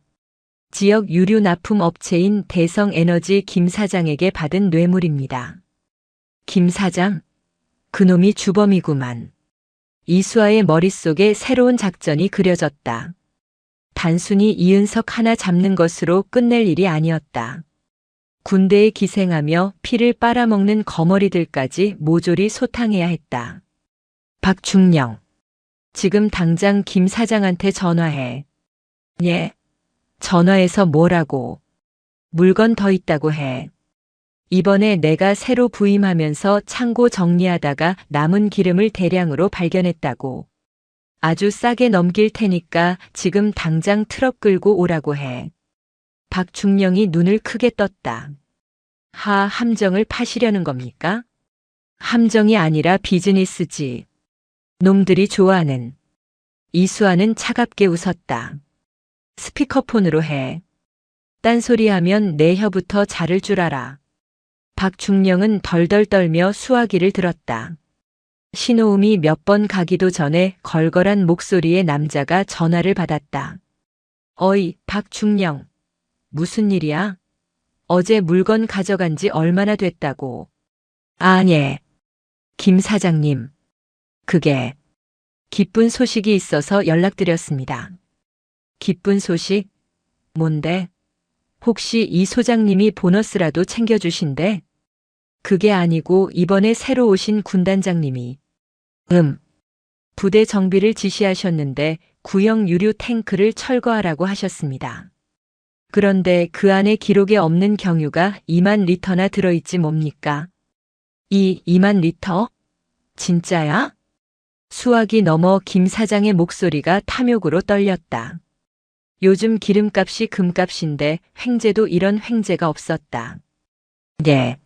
Speaker 1: 지역 유류 납품 업체인 대성에너지 김 사장에게 받은 뇌물입니다. 김 사장? 그놈이 주범이구만. 이수아의 머릿속에 새로운 작전이 그려졌다. 단순히 이은석 하나 잡는 것으로 끝낼 일이 아니었다. 군대에 기생하며 피를 빨아먹는 거머리들까지 모조리 소탕해야 했다. 박중령. 지금 당장 김 사장한테 전화해. 예. 전화해서 뭐라고. 물건 더 있다고 해. 이번에 내가 새로 부임하면서 창고 정리하다가 남은 기름을 대량으로 발견했다고. 아주 싸게 넘길 테니까 지금 당장 트럭 끌고 오라고 해. 박중령이 눈을 크게 떴다. 함정을 파시려는 겁니까? 함정이 아니라 비즈니스지. 놈들이 좋아하는. 이수아는 차갑게 웃었다. 스피커폰으로 해. 딴소리하면 내 혀부터 자를 줄 알아. 박중령은 덜덜 떨며 수화기를 들었다. 신호음이 몇 번 가기도 전에 걸걸한 목소리의 남자가 전화를 받았다. 어이, 박중령. 무슨 일이야? 어제 물건 가져간 지 얼마나 됐다고. 예. 김 사장님. 그게 기쁜 소식이 있어서 연락드렸습니다. 기쁜 소식? 뭔데? 혹시 이 소장님이 보너스라도 챙겨주신대? 그게 아니고 이번에 새로 오신 군단장님이 부대 정비를 지시하셨는데 구형 유류 탱크를 철거하라고 하셨습니다. 그런데 그 안에 기록에 없는 경유가 2만 리터나 들어있지 뭡니까? 2만 리터? 진짜야? 수화기 넘어 김 사장의 목소리가 탐욕으로 떨렸다. 요즘 기름값이 금값인데 횡재도 이런 횡재가 없었다. 네.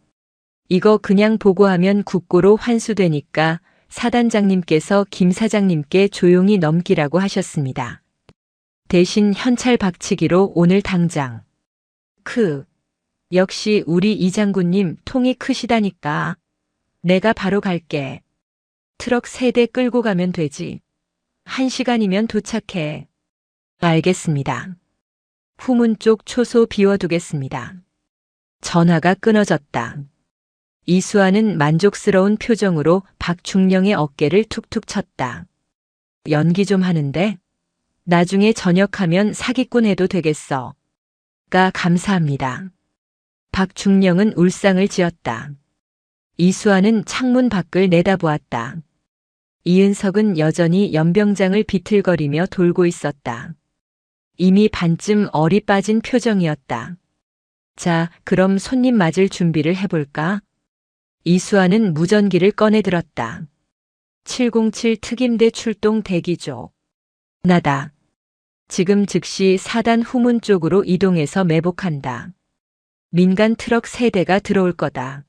Speaker 1: 이거 그냥 보고하면 국고로 환수되니까 사단장님께서 김 사장님께 조용히 넘기라고 하셨습니다. 대신 현찰 박치기로 오늘 당장. 역시 우리 이 장군님 통이 크시다니까. 내가 바로 갈게. 트럭 3대 끌고 가면 되지. 1시간이면 도착해. 알겠습니다. 후문 쪽 초소 비워두겠습니다. 전화가 끊어졌다. 이수아는 만족스러운 표정으로 박중령의 어깨를 툭툭 쳤다. 연기 좀 하는데? 나중에 전역하면 사기꾼 해도 되겠어. 감사합니다. 박중령은 울상을 지었다. 이수아는 창문 밖을 내다보았다. 이은석은 여전히 연병장을 비틀거리며 돌고 있었다. 이미 반쯤 얼이 빠진 표정이었다. 자, 그럼 손님 맞을 준비를 해볼까? 이수아는 무전기를 꺼내 들었다. 707 특임대 출동 대기조. 나다. 지금 즉시 4단 후문 쪽으로 이동해서 매복한다. 민간 트럭 3대가 들어올 거다.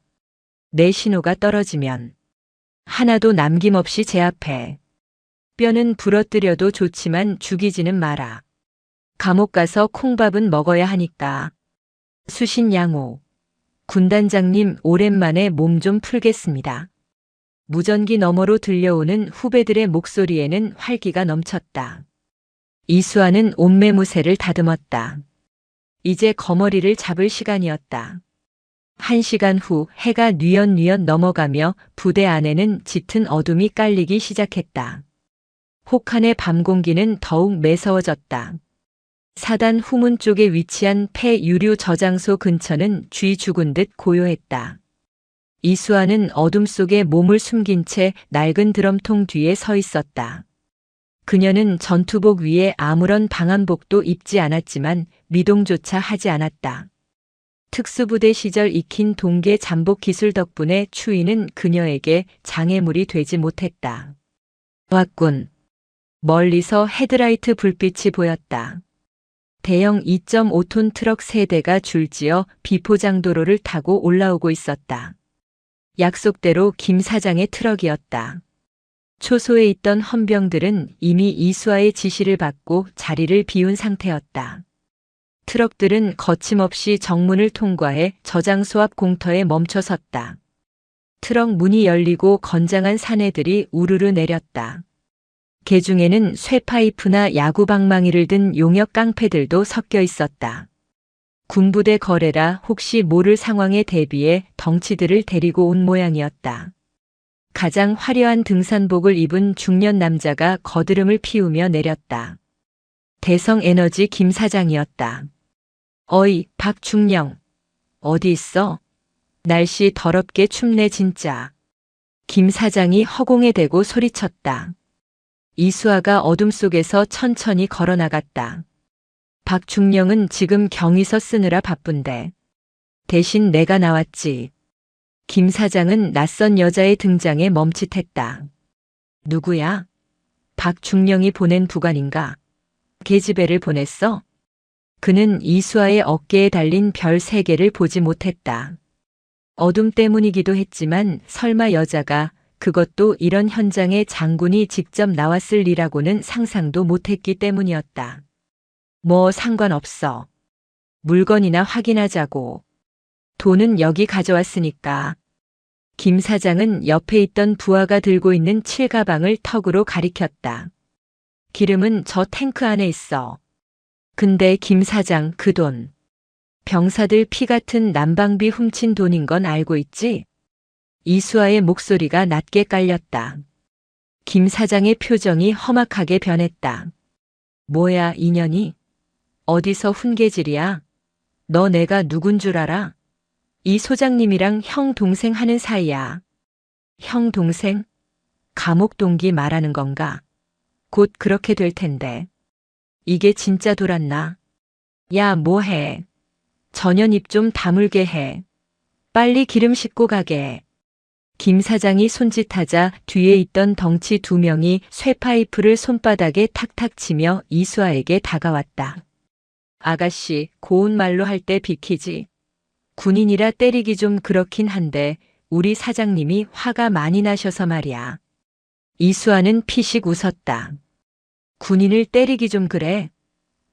Speaker 1: 내 신호가 떨어지면 하나도 남김없이 제압해. 뼈는 부러뜨려도 좋지만 죽이지는 마라. 감옥 가서 콩밥은 먹어야 하니까. 수신 양호. 군단장님 오랜만에 몸 좀 풀겠습니다. 무전기 너머로 들려오는 후배들의 목소리에는 활기가 넘쳤다. 이수아는 옷매무새를 다듬었다. 이제 거머리를 잡을 시간이었다. 1시간 후 해가 뉘엿뉘엿 넘어가며 부대 안에는 짙은 어둠이 깔리기 시작했다. 혹한의 밤 공기는 더욱 매서워졌다. 4단 후문 쪽에 위치한 폐유류 저장소 근처는 쥐 죽은 듯 고요했다. 이수아는 어둠 속에 몸을 숨긴 채 낡은 드럼통 뒤에 서 있었다. 그녀는 전투복 위에 아무런 방한복도 입지 않았지만 미동조차 하지 않았다. 특수부대 시절 익힌 동계 잠복 기술 덕분에 추위는 그녀에게 장애물이 되지 못했다. 왔군. 멀리서 헤드라이트 불빛이 보였다. 대형 2.5톤 트럭 3대가 줄지어 비포장도로를 타고 올라오고 있었다. 약속대로 김 사장의 트럭이었다. 초소에 있던 헌병들은 이미 이수아의 지시를 받고 자리를 비운 상태였다. 트럭들은 거침없이 정문을 통과해 저장소 앞 공터에 멈춰섰다. 트럭 문이 열리고 건장한 사내들이 우르르 내렸다. 개 중에는 쇠파이프나 야구방망이를 든 용역 깡패들도 섞여 있었다. 군부대 거래라 혹시 모를 상황에 대비해 덩치들을 데리고 온 모양이었다. 가장 화려한 등산복을 입은 중년 남자가 거드름을 피우며 내렸다. 대성에너지 김 사장이었다. 어이, 박중령. 어디 있어? 날씨 더럽게 춥네 진짜. 김 사장이 허공에 대고 소리쳤다. 이수아가 어둠 속에서 천천히 걸어나갔다. 박중령은 지금 경위서 쓰느라 바쁜데. 대신 내가 나왔지. 김 사장은 낯선 여자의 등장에 멈칫했다. 누구야? 박중령이 보낸 부관인가? 계집애를 보냈어? 그는 이수아의 어깨에 달린 별 3개를 보지 못했다. 어둠 때문이기도 했지만 설마 여자가 그것도 이런 현장에 장군이 직접 나왔을 리라고는 상상도 못했기 때문이었다. 뭐 상관없어. 물건이나 확인하자고. 돈은 여기 가져왔으니까. 김 사장은 옆에 있던 부하가 들고 있는 칠가방을 턱으로 가리켰다. 기름은 저 탱크 안에 있어. 근데 김 사장 그 돈. 병사들 피 같은 난방비 훔친 돈인 건 알고 있지? 이수아의 목소리가 낮게 깔렸다. 김 사장의 표정이 험악하게 변했다. 뭐야 인연이? 어디서 훈계질이야? 너 내가 누군 줄 알아? 이 소장님이랑 형 동생 하는 사이야. 형 동생? 감옥 동기 말하는 건가? 곧 그렇게 될 텐데. 이게 진짜 돌았나? 야 뭐해? 전현 입 좀 다물게 해. 빨리 기름 싣고 가게. 김 사장이 손짓하자 뒤에 있던 덩치 2명이 쇠파이프를 손바닥에 탁탁 치며 이수아에게 다가왔다. 아가씨, 고운 말로 할 때 비키지. 군인이라 때리기 좀 그렇긴 한데 우리 사장님이 화가 많이 나셔서 말이야. 이수아는 피식 웃었다. 군인을 때리기 좀 그래?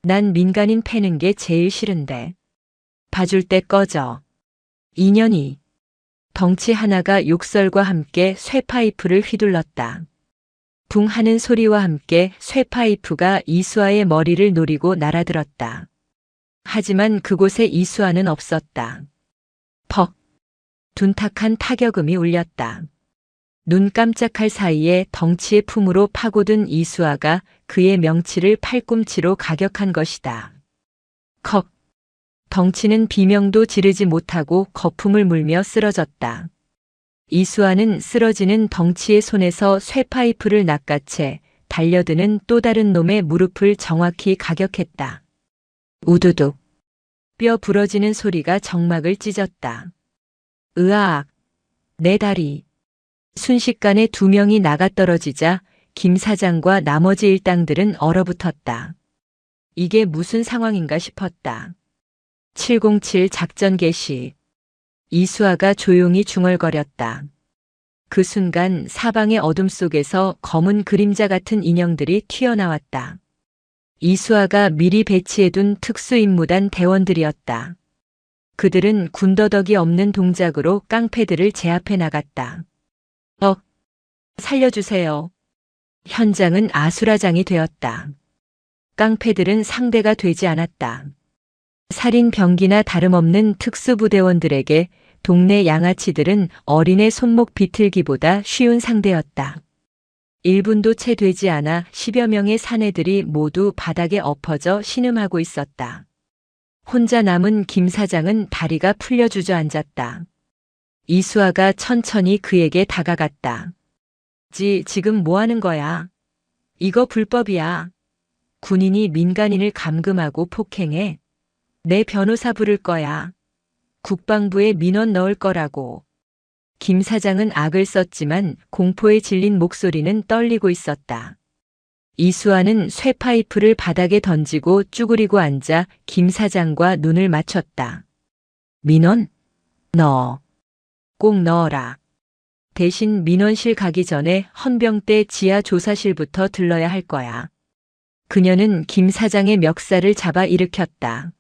Speaker 1: 난 민간인 패는 게 제일 싫은데. 봐줄 때 꺼져. 인연이. 덩치 하나가 욕설과 함께 쇠파이프를 휘둘렀다. 붕 하는 소리와 함께 쇠파이프가 이수아의 머리를 노리고 날아들었다. 하지만 그곳에 이수아는 없었다. 퍽. 둔탁한 타격음이 울렸다. 눈 깜짝할 사이에 덩치의 품으로 파고든 이수아가 그의 명치를 팔꿈치로 가격한 것이다. 컥. 덩치는 비명도 지르지 못하고 거품을 물며 쓰러졌다. 이수아는 쓰러지는 덩치의 손에서 쇠파이프를 낚아채 달려드는 또 다른 놈의 무릎을 정확히 가격했다. 우두둑. 뼈 부러지는 소리가 정막을 찢었다. 으악. 내 다리. 순식간에 2명이 나가떨어지자 김 사장과 나머지 일당들은 얼어붙었다. 이게 무슨 상황인가 싶었다. 707 작전 개시. 이수아가 조용히 중얼거렸다. 그 순간 사방의 어둠 속에서 검은 그림자 같은 인형들이 튀어나왔다. 이수아가 미리 배치해둔 특수임무단 대원들이었다. 그들은 군더더기 없는 동작으로 깡패들을 제압해 나갔다. 살려주세요. 현장은 아수라장이 되었다. 깡패들은 상대가 되지 않았다. 살인 병기나 다름없는 특수부대원들에게 동네 양아치들은 어린애 손목 비틀기보다 쉬운 상대였다. 1분도 채 되지 않아 10여 명의 사내들이 모두 바닥에 엎어져 신음하고 있었다. 혼자 남은 김 사장은 다리가 풀려 주저앉았다. 이수아가 천천히 그에게 다가갔다. 지금 뭐 하는 거야? 이거 불법이야. 군인이 민간인을 감금하고 폭행해. 내 변호사 부를 거야. 국방부에 민원 넣을 거라고. 김 사장은 악을 썼지만 공포에 질린 목소리는 떨리고 있었다. 이수아는 쇠파이프를 바닥에 던지고 쭈그리고 앉아 김 사장과 눈을 맞췄다. 민원? 넣어. 꼭 넣어라. 대신 민원실 가기 전에 헌병대 지하 조사실부터 들러야 할 거야. 그녀는 김 사장의 멱살을 잡아 일으켰다.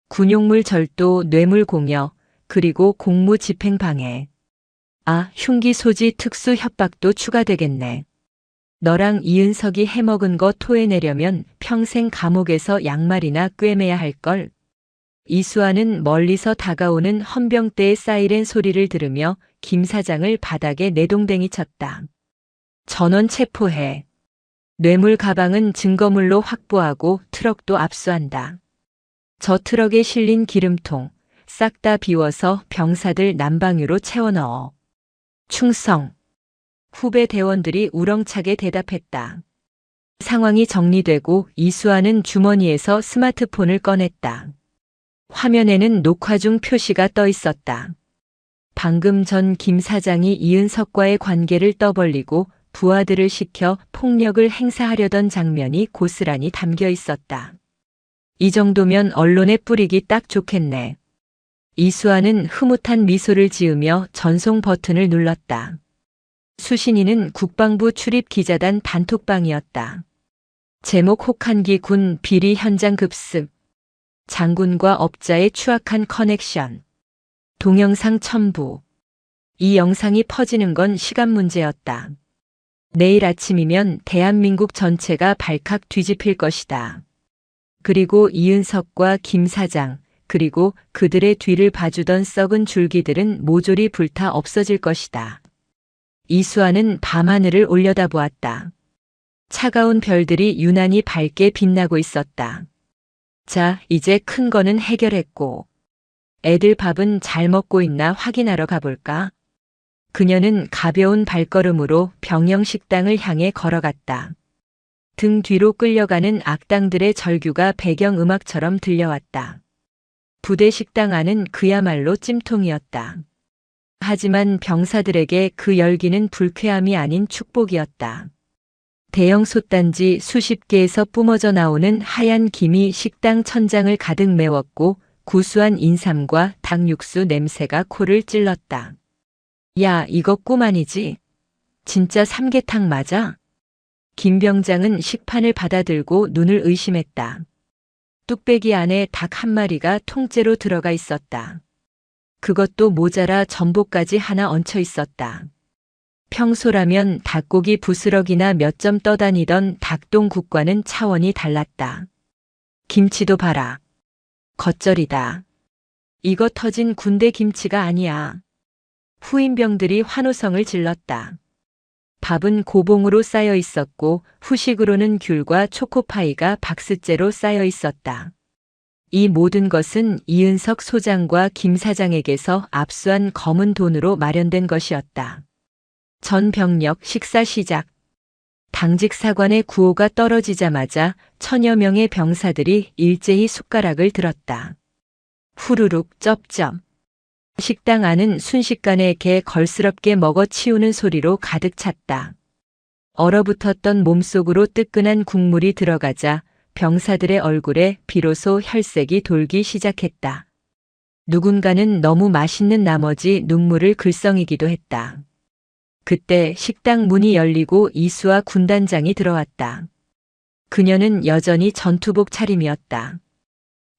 Speaker 1: 군용물 절도, 뇌물 공여, 그리고 공무 집행 방해. 흉기 소지 특수 협박도 추가되겠네. 너랑 이은석이 해먹은 거 토해내려면 평생 감옥에서 양말이나 꿰매야 할걸. 이수아는 멀리서 다가오는 헌병대의 사이렌 소리를 들으며 김 사장을 바닥에 내동댕이 쳤다. 전원 체포해. 뇌물 가방은 증거물로 확보하고 트럭도 압수한다. 저 트럭에 실린 기름통 싹 다 비워서 병사들 난방유로 채워 넣어. 충성. 후배 대원들이 우렁차게 대답했다. 상황이 정리되고 이수아는 주머니에서 스마트폰을 꺼냈다. 화면에는 녹화 중 표시가 떠 있었다. 방금 전 김 사장이 이은석과의 관계를 떠벌리고 부하들을 시켜 폭력을 행사하려던 장면이 고스란히 담겨 있었다. 이 정도면 언론에 뿌리기 딱 좋겠네. 이수아는 흐뭇한 미소를 지으며 전송 버튼을 눌렀다. 수신인은 국방부 출입 기자단 단톡방이었다. 제목 혹한기 군 비리 현장 급습. 장군과 업자의 추악한 커넥션. 동영상 첨부. 이 영상이 퍼지는 건 시간 문제였다. 내일 아침이면 대한민국 전체가 발칵 뒤집힐 것이다. 그리고 이은석과 김 사장, 그리고 그들의 뒤를 봐주던 썩은 줄기들은 모조리 불타 없어질 것이다. 이수아는 밤하늘을 올려다보았다. 차가운 별들이 유난히 밝게 빛나고 있었다. 자, 이제 큰 거는 해결했고. 애들 밥은 잘 먹고 있나 확인하러 가볼까? 그녀는 가벼운 발걸음으로 병영 식당을 향해 걸어갔다. 등 뒤로 끌려가는 악당들의 절규가 배경음악처럼 들려왔다. 부대 식당 안은 그야말로 찜통이었다. 하지만 병사들에게 그 열기는 불쾌함이 아닌 축복이었다. 대형 솥단지 수십 개에서 뿜어져 나오는 하얀 김이 식당 천장을 가득 메웠고 구수한 인삼과 닭육수 냄새가 코를 찔렀다. 야, 이거 꿈 아니지? 진짜 삼계탕 맞아? 김 병장은 식판을 받아들고 눈을 의심했다. 뚝배기 안에 닭 한 마리가 통째로 들어가 있었다. 그것도 모자라 전복까지 하나 얹혀 있었다. 평소라면 닭고기 부스러기나 몇 점 떠다니던 닭똥국과는 차원이 달랐다. 김치도 봐라. 겉절이다. 이거 터진 군대 김치가 아니야. 후임병들이 환호성을 질렀다. 밥은 고봉으로 쌓여 있었고 후식으로는 귤과 초코파이가 박스째로 쌓여 있었다. 이 모든 것은 이은석 소장과 김 사장에게서 압수한 검은 돈으로 마련된 것이었다. 전 병력 식사 시작. 당직 사관의 구호가 떨어지자마자 천여 명의 병사들이 일제히 숟가락을 들었다. 후루룩 쩝쩝. 식당 안은 순식간에 개 걸스럽게 먹어 치우는 소리로 가득 찼다. 얼어붙었던 몸속으로 뜨끈한 국물이 들어가자 병사들의 얼굴에 비로소 혈색이 돌기 시작했다. 누군가는 너무 맛있는 나머지 눈물을 글썽이기도 했다. 그때 식당 문이 열리고 이수와 군단장이 들어왔다. 그녀는 여전히 전투복 차림이었다.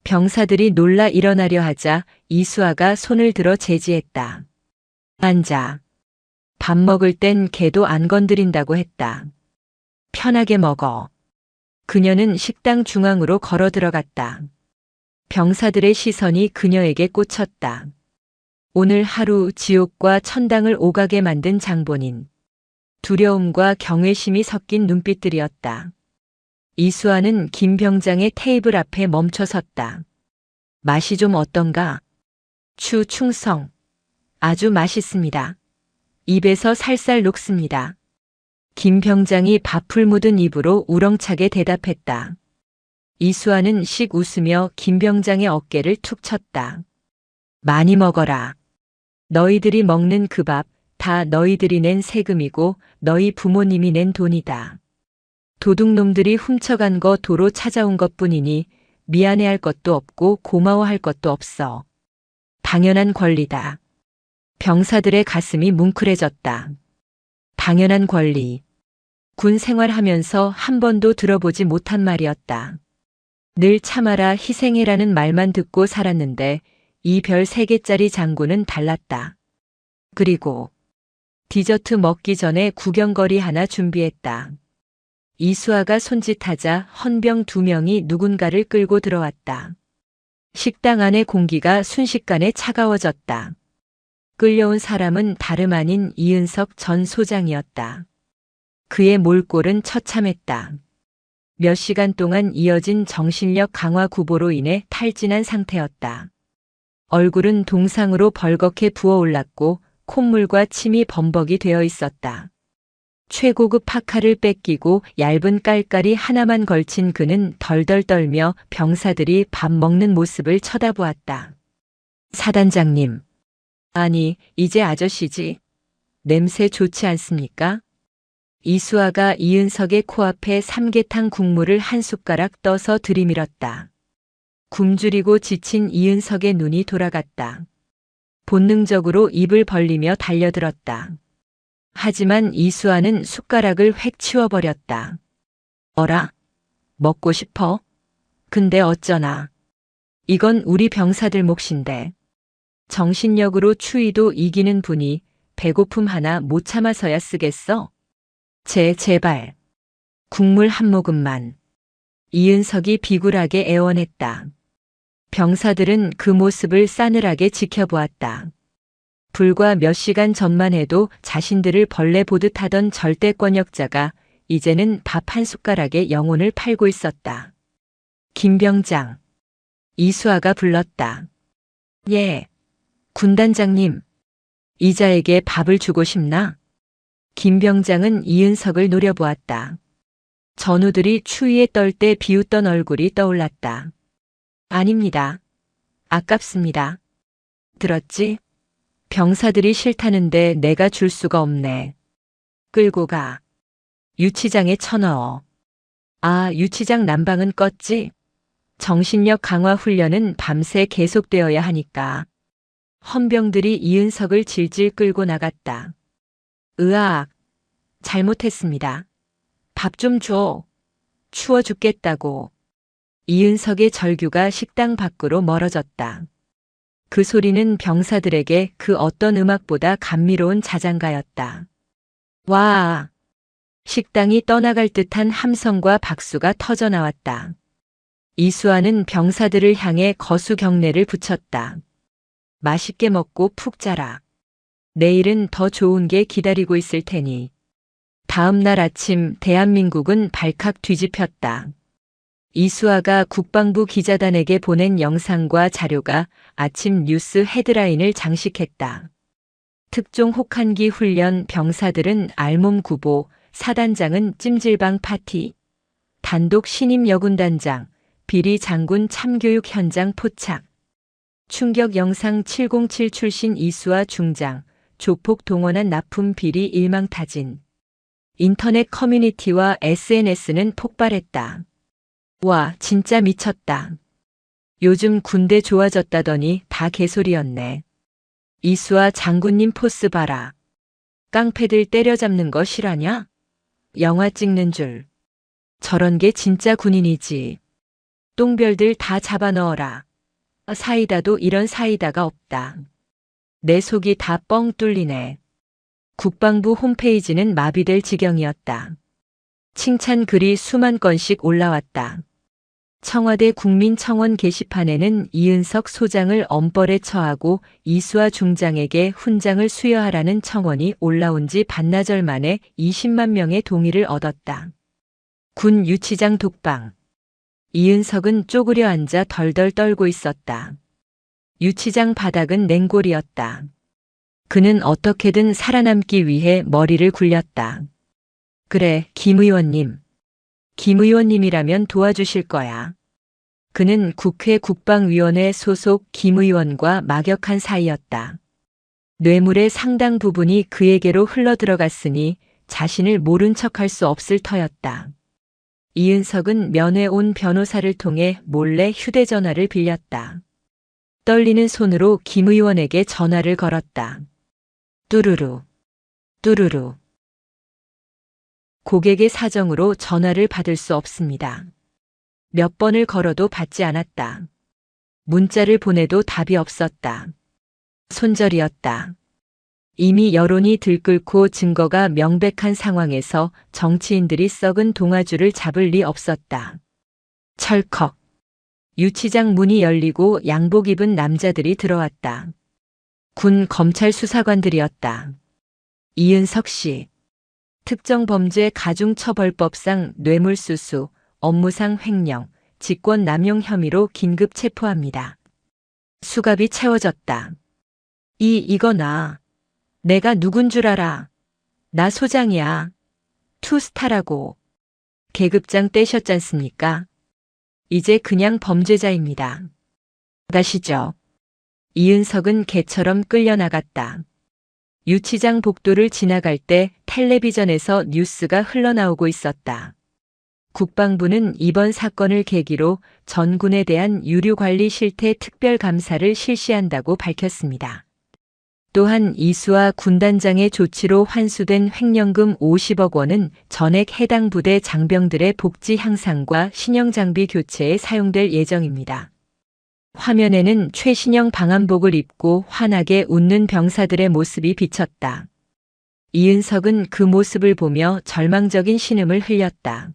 Speaker 1: 병사들이 놀라 일어나려 하자 이수아가 손을 들어 제지했다. 앉아. 밥 먹을 땐 개도 안 건드린다고 했다. 편하게 먹어. 그녀는 식당 중앙으로 걸어 들어갔다. 병사들의 시선이 그녀에게 꽂혔다. 오늘 하루 지옥과 천당을 오가게 만든 장본인. 두려움과 경외심이 섞인 눈빛들이었다. 이수아는 김 병장의 테이블 앞에 멈춰 섰다. 맛이 좀 어떤가? 충성. 아주 맛있습니다. 입에서 살살 녹습니다. 김 병장이 밥풀 묻은 입으로 우렁차게 대답했다. 이수아는 씩 웃으며 김 병장의 어깨를 툭 쳤다. 많이 먹어라. 너희들이 먹는 그 밥 다 너희들이 낸 세금이고 너희 부모님이 낸 돈이다. 도둑놈들이 훔쳐간 거 도로 찾아온 것뿐이니 미안해할 것도 없고 고마워할 것도 없어. 당연한 권리다. 병사들의 가슴이 뭉클해졌다. 당연한 권리. 군 생활하면서 한 번도 들어보지 못한 말이었다. 늘 참아라 희생해라는 말만 듣고 살았는데 이 별 3개짜리 장군은 달랐다. 그리고 디저트 먹기 전에 구경거리 하나 준비했다. 이수아가 손짓하자 헌병 2명이 누군가를 끌고 들어왔다. 식당 안의 공기가 순식간에 차가워졌다. 끌려온 사람은 다름 아닌 이은석 전 소장이었다. 그의 몰골은 처참했다. 몇 시간 동안 이어진 정신력 강화 구보로 인해 탈진한 상태였다. 얼굴은 동상으로 벌겋게 부어올랐고 콧물과 침이 범벅이 되어 있었다. 최고급 파카를 뺏기고 얇은 깔깔이 하나만 걸친 그는 덜덜 떨며 병사들이 밥 먹는 모습을 쳐다보았다. 사단장님. 아니, 이제 아저씨지. 냄새 좋지 않습니까? 이수아가 이은석의 코앞에 삼계탕 국물을 한 숟가락 떠서 들이밀었다. 굶주리고 지친 이은석의 눈이 돌아갔다. 본능적으로 입을 벌리며 달려들었다. 하지만 이수아는 숟가락을 획 치워버렸다. 어라? 먹고 싶어? 근데 어쩌나. 이건 우리 병사들 몫인데. 정신력으로 추위도 이기는 분이 배고픔 하나 못 참아서야 쓰겠어? 제발. 국물 한 모금만. 이은석이 비굴하게 애원했다. 병사들은 그 모습을 싸늘하게 지켜보았다. 불과 몇 시간 전만 해도 자신들을 벌레 보듯 하던 절대권력자가 이제는 밥 한 숟가락에 영혼을 팔고 있었다. 김 병장. 이수아가 불렀다. 예. 군단장님. 이자에게 밥을 주고 싶나? 김 병장은 이은석을 노려보았다. 전우들이 추위에 떨 때 비웃던 얼굴이 떠올랐다. 아닙니다. 아깝습니다. 들었지? 병사들이 싫다는데 내가 줄 수가 없네. 끌고 가. 유치장에 쳐넣어. 아, 유치장 난방은 껐지? 정신력 강화 훈련은 밤새 계속되어야 하니까. 헌병들이 이은석을 질질 끌고 나갔다. 으악. 잘못했습니다. 밥 좀 줘. 추워 죽겠다고. 이은석의 절규가 식당 밖으로 멀어졌다. 그 소리는 병사들에게 그 어떤 음악보다 감미로운 자장가였다. 와! 식당이 떠나갈 듯한 함성과 박수가 터져나왔다. 이수아는 병사들을 향해 거수 경례를 붙였다. 맛있게 먹고 푹 자라. 내일은 더 좋은 게 기다리고 있을 테니. 다음 날 아침 대한민국은 발칵 뒤집혔다. 이수아가 국방부 기자단에게 보낸 영상과 자료가 아침 뉴스 헤드라인을 장식했다. 특종 혹한기 훈련 병사들은 알몸 구보, 사단장은 찜질방 파티, 단독 신임 여군단장, 비리 장군 참교육 현장 포착. 충격 영상 707 출신 이수와 중장, 조폭 동원한 납품 비리 일망타진. 인터넷 커뮤니티와 SNS는 폭발했다. 와, 진짜 미쳤다. 요즘 군대 좋아졌다더니 다 개소리였네. 이수와 장군님 포스 봐라. 깡패들 때려잡는 거 실화냐? 영화 찍는 줄. 저런 게 진짜 군인이지. 똥별들 다 잡아넣어라. 사이다도 이런 사이다가 없다. 내 속이 다 뻥 뚫리네. 국방부 홈페이지는 마비될 지경이었다. 칭찬 글이 수만 건씩 올라왔다. 청와대 국민청원 게시판에는 이은석 소장을 엄벌에 처하고 이수와 중장에게 훈장을 수여하라는 청원이 올라온 지 반나절 만에 20만 명의 동의를 얻었다. 군 유치장 독방. 이은석은 쪼그려 앉아 덜덜 떨고 있었다. 유치장 바닥은 냉골이었다. 그는 어떻게든 살아남기 위해 머리를 굴렸다. 그래, 김 의원님. 김 의원님이라면 도와주실 거야. 그는 국회 국방위원회 소속 김 의원과 막역한 사이였다. 뇌물의 상당 부분이 그에게로 흘러들어갔으니 자신을 모른 척할 수 없을 터였다. 이은석은 면회 온 변호사를 통해 몰래 휴대전화를 빌렸다. 떨리는 손으로 김 의원에게 전화를 걸었다. 뚜루루, 뚜루루. 고객의 사정으로 전화를 받을 수 없습니다. 몇 번을 걸어도 받지 않았다. 문자를 보내도 답이 없었다. 손절이었다. 이미 여론이 들끓고 증거가 명백한 상황에서 정치인들이 썩은 동아줄을 잡을 리 없었다. 철컥. 유치장 문이 열리고 양복 입은 남자들이 들어왔다. 군 검찰 수사관들이었다. 이은석 씨. 특정범죄 가중처벌법상 뇌물수수, 업무상 횡령, 직권남용 혐의로 긴급 체포합니다. 수갑이 채워졌다. 이거 나. 내가 누군 줄 알아. 나 소장이야. 투스타라고. 계급장 떼셨잖습니까? 이제 그냥 범죄자입니다. 가시죠. 이은석은 개처럼 끌려나갔다. 유치장 복도를 지나갈 때 텔레비전에서 뉴스가 흘러나오고 있었다. 국방부는 이번 사건을 계기로 전군에 대한 유류관리 실태 특별감사를 실시한다고 밝혔습니다. 또한 이수와 군단장의 조치로 환수된 횡령금 50억 원은 전액 해당 부대 장병들의 복지 향상과 신형장비 교체에 사용될 예정입니다. 화면에는 최신형 방한복을 입고 환하게 웃는 병사들의 모습이 비쳤다. 이은석은 그 모습을 보며 절망적인 신음을 흘렸다.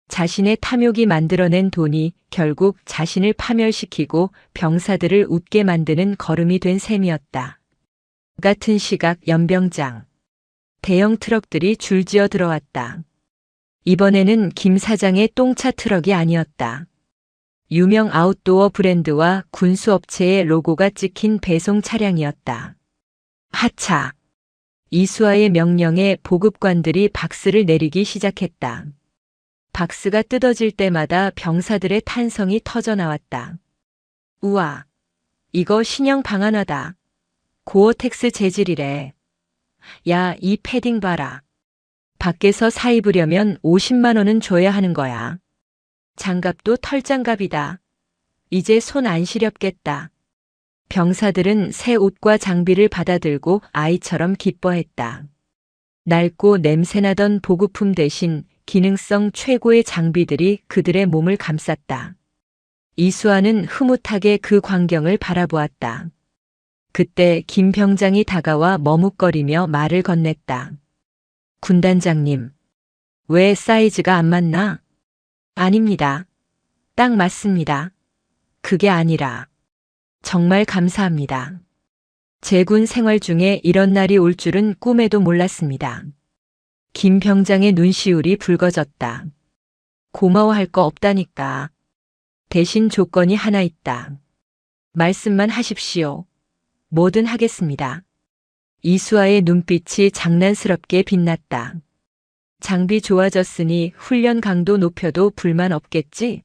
Speaker 1: 자신의 탐욕이 만들어낸 돈이 결국 자신을 파멸시키고 병사들을 웃게 만드는 거름이 된 셈이었다. 같은 시각 연병장. 대형 트럭들이 줄지어 들어왔다. 이번에는 김 사장의 똥차 트럭이 아니었다. 유명 아웃도어 브랜드와 군수업체의 로고가 찍힌 배송 차량이었다. 하차. 이수아의 명령에 보급관들이 박스를 내리기 시작했다. 박스가 뜯어질 때마다 병사들의 탄성이 터져나왔다. 우와, 이거 신형 방한화다. 고어텍스 재질이래. 야, 이 패딩 봐라. 밖에서 사 입으려면 50만 원은 줘야 하는 거야. 장갑도 털장갑이다. 이제 손 안 시렵겠다. 병사들은 새 옷과 장비를 받아들고 아이처럼 기뻐했다. 낡고 냄새나던 보급품 대신 기능성 최고의 장비들이 그들의 몸을 감쌌다. 이수아는 흐뭇하게 그 광경을 바라보았다. 그때 김 병장이 다가와 머뭇거리며 말을 건넸다. 군단장님, 왜 사이즈가 안 맞나? 아닙니다. 딱 맞습니다. 그게 아니라 정말 감사합니다. 제 군 생활 중에 이런 날이 올 줄은 꿈에도 몰랐습니다. 김 병장의 눈시울이 붉어졌다. 고마워할 거 없다니까. 대신 조건이 하나 있다. 말씀만 하십시오. 뭐든 하겠습니다. 이수아의 눈빛이 장난스럽게 빛났다. 장비 좋아졌으니 훈련 강도 높여도 불만 없겠지?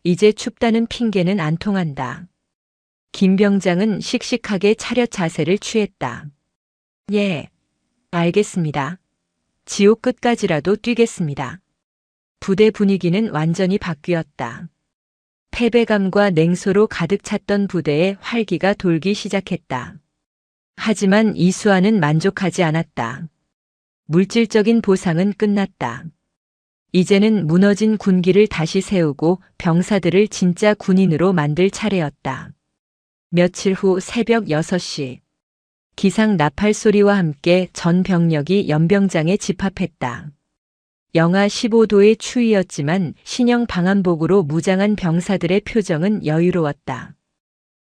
Speaker 1: 이제 춥다는 핑계는 안 통한다. 김 병장은 씩씩하게 차렷 자세를 취했다. 예, 알겠습니다. 지옥 끝까지라도 뛰겠습니다. 부대 분위기는 완전히 바뀌었다. 패배감과 냉소로 가득 찼던 부대에 활기가 돌기 시작했다. 하지만 이수아는 만족하지 않았다. 물질적인 보상은 끝났다. 이제는 무너진 군기를 다시 세우고 병사들을 진짜 군인으로 만들 차례였다. 며칠 후 새벽 6시. 기상 나팔 소리와 함께 전 병력이 연병장에 집합했다. 영하 15도의 추위였지만 신형 방한복으로 무장한 병사들의 표정은 여유로웠다.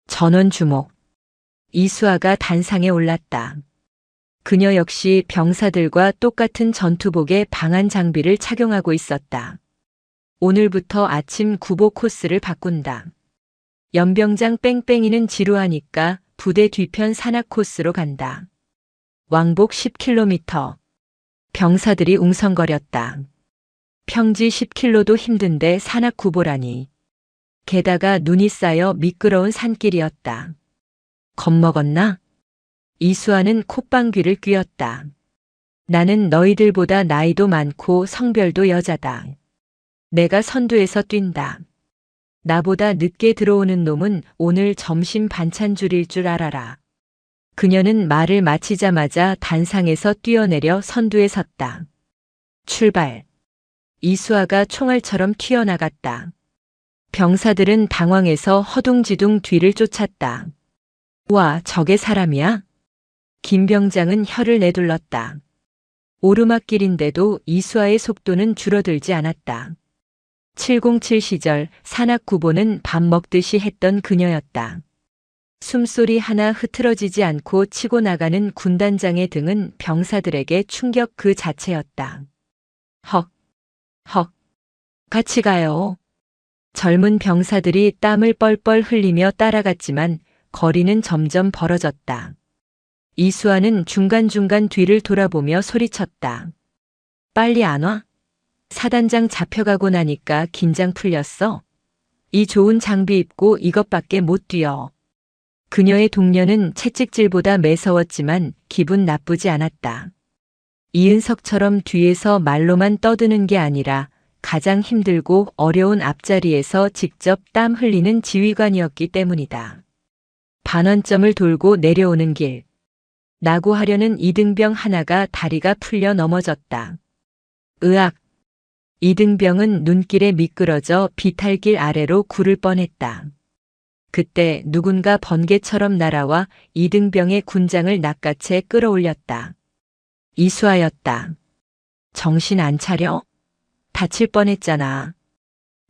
Speaker 1: 전원 주목. 이수아가 단상에 올랐다. 그녀 역시 병사들과 똑같은 전투복에 방한 장비를 착용하고 있었다. 오늘부터 아침 구보 코스를 바꾼다. 연병장 뺑뺑이는 지루하니까 부대 뒤편 산악 코스로 간다. 왕복 10km. 병사들이 웅성거렸다. 평지 10km도 힘든데 산악 구보라니. 게다가 눈이 쌓여 미끄러운 산길이었다. 겁먹었나? 이수아는 콧방귀를 뀌었다. 나는 너희들보다 나이도 많고 성별도 여자다. 내가 선두에서 뛴다. 나보다 늦게 들어오는 놈은 오늘 점심 반찬 줄일 줄 알아라. 그녀는 말을 마치자마자 단상에서 뛰어내려 선두에 섰다. 출발. 이수아가 총알처럼 튀어나갔다. 병사들은 당황해서 허둥지둥 뒤를 쫓았다. 와, 저게 사람이야? 김 병장은 혀를 내둘렀다. 오르막길인데도 이수아의 속도는 줄어들지 않았다. 707 시절 산악구보는 밥 먹듯이 했던 그녀였다. 숨소리 하나 흐트러지지 않고 치고 나가는 군단장의 등은 병사들에게 충격 그 자체였다. 헉, 헉, 같이 가요. 젊은 병사들이 땀을 뻘뻘 흘리며 따라갔지만 거리는 점점 벌어졌다. 이수아는 중간중간 뒤를 돌아보며 소리쳤다. 빨리 안 와? 사단장 잡혀가고 나니까 긴장 풀렸어? 이 좋은 장비 입고 이것밖에 못 뛰어. 그녀의 동료는 채찍질보다 매서웠지만 기분 나쁘지 않았다. 이은석처럼 뒤에서 말로만 떠드는 게 아니라 가장 힘들고 어려운 앞자리에서 직접 땀 흘리는 지휘관이었기 때문이다. 반원점을 돌고 내려오는 길. 나고하려는 이등병 하나가 다리가 풀려 넘어졌다. 으악! 이등병은 눈길에 미끄러져 비탈길 아래로 굴을 뻔했다. 그때 누군가 번개처럼 날아와 이등병의 군장을 낚아채 끌어올렸다. 이수아였다. 정신 안 차려? 다칠 뻔했잖아.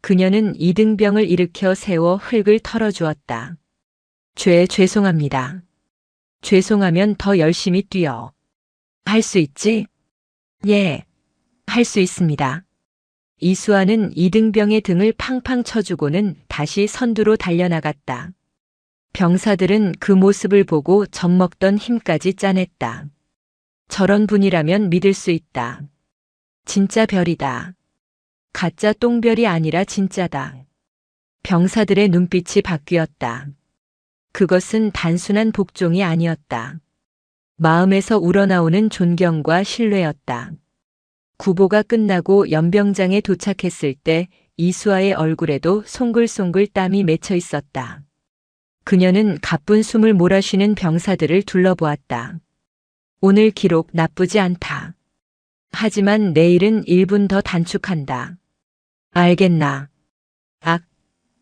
Speaker 1: 그녀는 이등병을 일으켜 세워 흙을 털어주었다. 죄송합니다. 죄송하면 더 열심히 뛰어. 할 수 있지? 예, 할 수 있습니다. 이수아는 이등병의 등을 팡팡 쳐주고는 다시 선두로 달려나갔다. 병사들은 그 모습을 보고 젖먹던 힘까지 짜냈다. 저런 분이라면 믿을 수 있다. 진짜 별이다. 가짜 똥별이 아니라 진짜다. 병사들의 눈빛이 바뀌었다. 그것은 단순한 복종이 아니었다. 마음에서 우러나오는 존경과 신뢰였다. 구보가 끝나고 연병장에 도착했을 때 이수아의 얼굴에도 송글송글 땀이 맺혀 있었다. 그녀는 가쁜 숨을 몰아쉬는 병사들을 둘러보았다. 오늘 기록 나쁘지 않다. 하지만 내일은 1분 더 단축한다. 알겠나?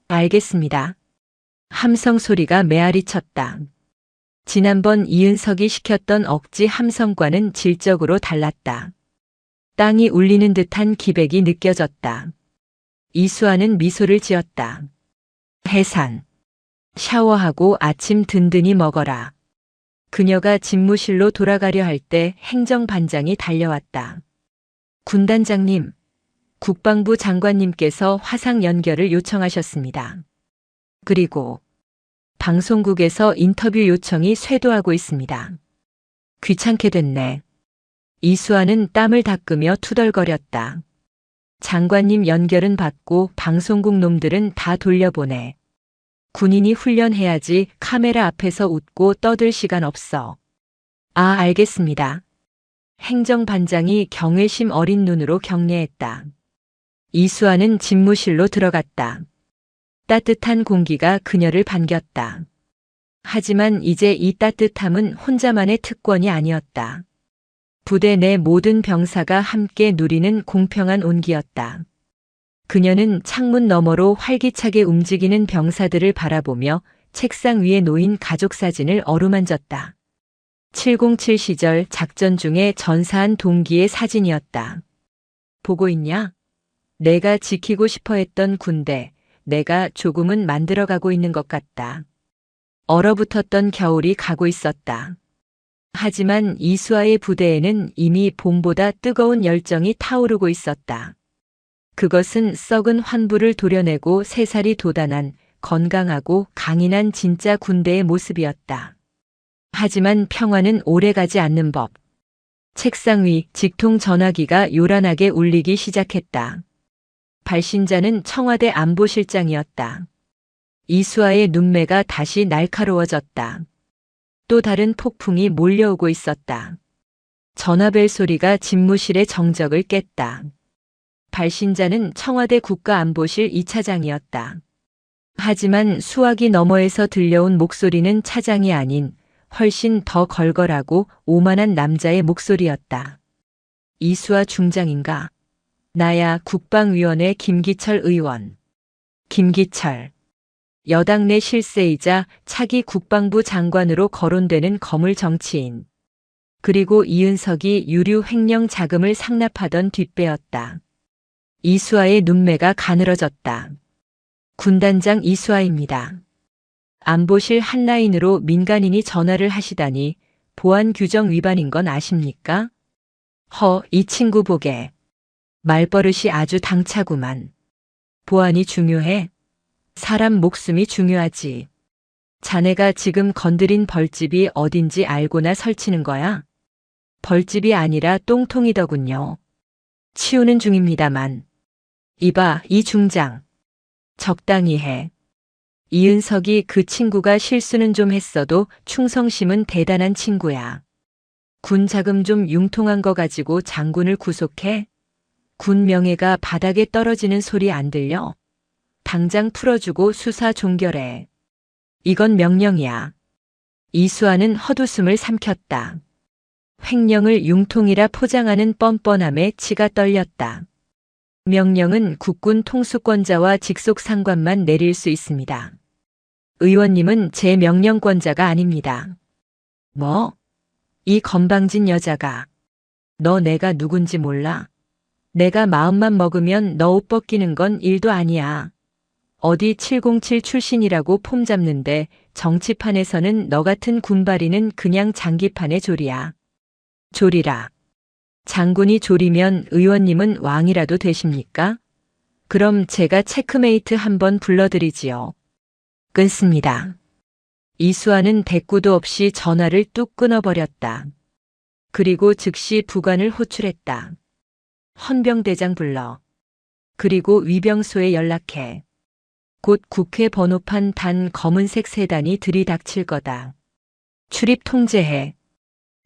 Speaker 1: 알겠습니다. 함성 소리가 메아리 쳤다. 지난번 이은석이 시켰던 억지 함성과는 질적으로 달랐다. 땅이 울리는 듯한 기백이 느껴졌다. 이수아는 미소를 지었다. 해산. 샤워하고 아침 든든히 먹어라. 그녀가 집무실로 돌아가려 할 때 행정반장이 달려왔다. 군단장님, 국방부 장관님께서 화상 연결을 요청하셨습니다. 그리고 방송국에서 인터뷰 요청이 쇄도하고 있습니다. 귀찮게 됐네. 이수아는 땀을 닦으며 투덜거렸다. 장관님 연결은 받고 방송국 놈들은 다 돌려보내. 군인이 훈련해야지 카메라 앞에서 웃고 떠들 시간 없어. 아, 알겠습니다. 행정반장이 경외심 어린 눈으로 경례했다. 이수아는 집무실로 들어갔다. 따뜻한 공기가 그녀를 반겼다. 하지만 이제 이 따뜻함은 혼자만의 특권이 아니었다. 부대 내 모든 병사가 함께 누리는 공평한 온기였다. 그녀는 창문 너머로 활기차게 움직이는 병사들을 바라보며 책상 위에 놓인 가족 사진을 어루만졌다. 707 시절 작전 중에 전사한 동기의 사진이었다. 보고 있냐? 내가 지키고 싶어 했던 군대, 내가 조금은 만들어가고 있는 것 같다. 얼어붙었던 겨울이 가고 있었다. 하지만 이수아의 부대에는 이미 봄보다 뜨거운 열정이 타오르고 있었다. 그것은 썩은 환부를 도려내고 새살이 돋아난 건강하고 강인한 진짜 군대의 모습이었다. 하지만 평화는 오래가지 않는 법. 책상 위 직통 전화기가 요란하게 울리기 시작했다. 발신자는 청와대 안보실장이었다. 이수아의 눈매가 다시 날카로워졌다. 또 다른 폭풍이 몰려오고 있었다. 전화벨 소리가 집무실의 정적을 깼다. 발신자는 청와대 국가안보실 2차장이었다. 하지만 수화기 너머에서 들려온 목소리는 차장이 아닌 훨씬 더 걸걸하고 오만한 남자의 목소리였다. 이수아 중장인가? 나야 국방위원회 김기철 의원. 김기철. 여당 내 실세이자 차기 국방부 장관으로 거론되는 거물 정치인. 그리고 이은석이 유류 횡령 자금을 상납하던 뒷배였다. 이수아의 눈매가 가늘어졌다. 군단장 이수아입니다. 안보실 한라인으로 민간인이 전화를 하시다니 보안 규정 위반인 건 아십니까? 이 친구 보게. 말버릇이 아주 당차구만. 보안이 중요해? 사람 목숨이 중요하지. 자네가 지금 건드린 벌집이 어딘지 알고나 설치는 거야? 벌집이 아니라 똥통이더군요. 치우는 중입니다만. 이봐, 이 중장. 적당히 해. 이은석이 그 친구가 실수는 좀 했어도 충성심은 대단한 친구야. 군 자금 좀 융통한 거 가지고 장군을 구속해? 군 명예가 바닥에 떨어지는 소리 안 들려? 당장 풀어주고 수사 종결해. 이건 명령이야. 이수아는 헛웃음을 삼켰다. 횡령을 융통이라 포장하는 뻔뻔함에 치가 떨렸다. 명령은 국군 통수권자와 직속 상관만 내릴 수 있습니다. 의원님은 제 명령권자가 아닙니다. 뭐? 이 건방진 여자가. 너 내가 누군지 몰라? 내가 마음만 먹으면 너 옷 벗기는 건 일도 아니야. 어디 707 출신이라고 폼 잡는데 정치판에서는 너 같은 군발이는 그냥 장기판의 조리야. 조리라. 장군이 조리면 의원님은 왕이라도 되십니까? 그럼 제가 체크메이트 한번 불러드리지요. 끊습니다. 이수아는 대꾸도 없이 전화를 뚝 끊어버렸다. 그리고 즉시 부관을 호출했다. 헌병대장 불러. 그리고 위병소에 연락해. 곧 국회 번호판 단 검은색 세단이 들이닥칠 거다. 출입 통제해.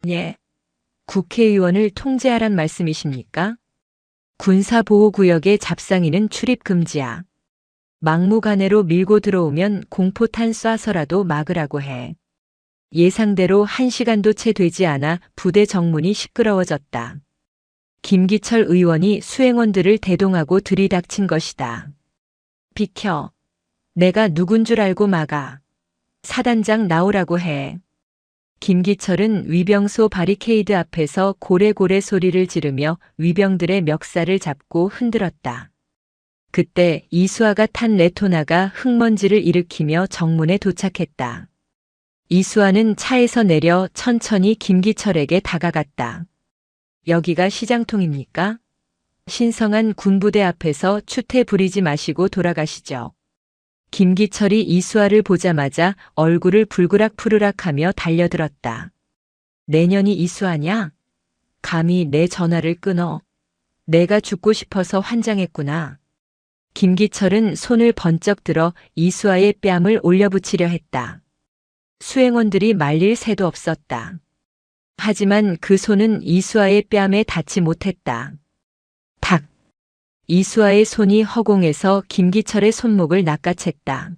Speaker 1: 예. 국회의원을 통제하란 말씀이십니까? 군사보호구역의 잡상인은 출입 금지야. 막무가내로 밀고 들어오면 공포탄 쏴서라도 막으라고 해. 예상대로 1시간도 채 되지 않아 부대 정문이 시끄러워졌다. 김기철 의원이 수행원들을 대동하고 들이닥친 것이다. 비켜. 내가 누군 줄 알고 막아. 사단장 나오라고 해. 김기철은 위병소 바리케이드 앞에서 고래고래 소리를 지르며 위병들의 멱살을 잡고 흔들었다. 그때 이수아가 탄 레토나가 흙먼지를 일으키며 정문에 도착했다. 이수아는 차에서 내려 천천히 김기철에게 다가갔다. 여기가 시장통입니까? 신성한 군부대 앞에서 추태 부리지 마시고 돌아가시죠. 김기철이 이수아를 보자마자 얼굴을 불그락푸르락하며 달려들었다. 내년이 이수아냐? 감히 내 전화를 끊어. 내가 죽고 싶어서 환장했구나. 김기철은 손을 번쩍 들어 이수아의 뺨을 올려붙이려 했다. 수행원들이 말릴 새도 없었다. 하지만 그 손은 이수아의 뺨에 닿지 못했다. 탁! 이수아의 손이 허공에서 김기철의 손목을 낚아챘다.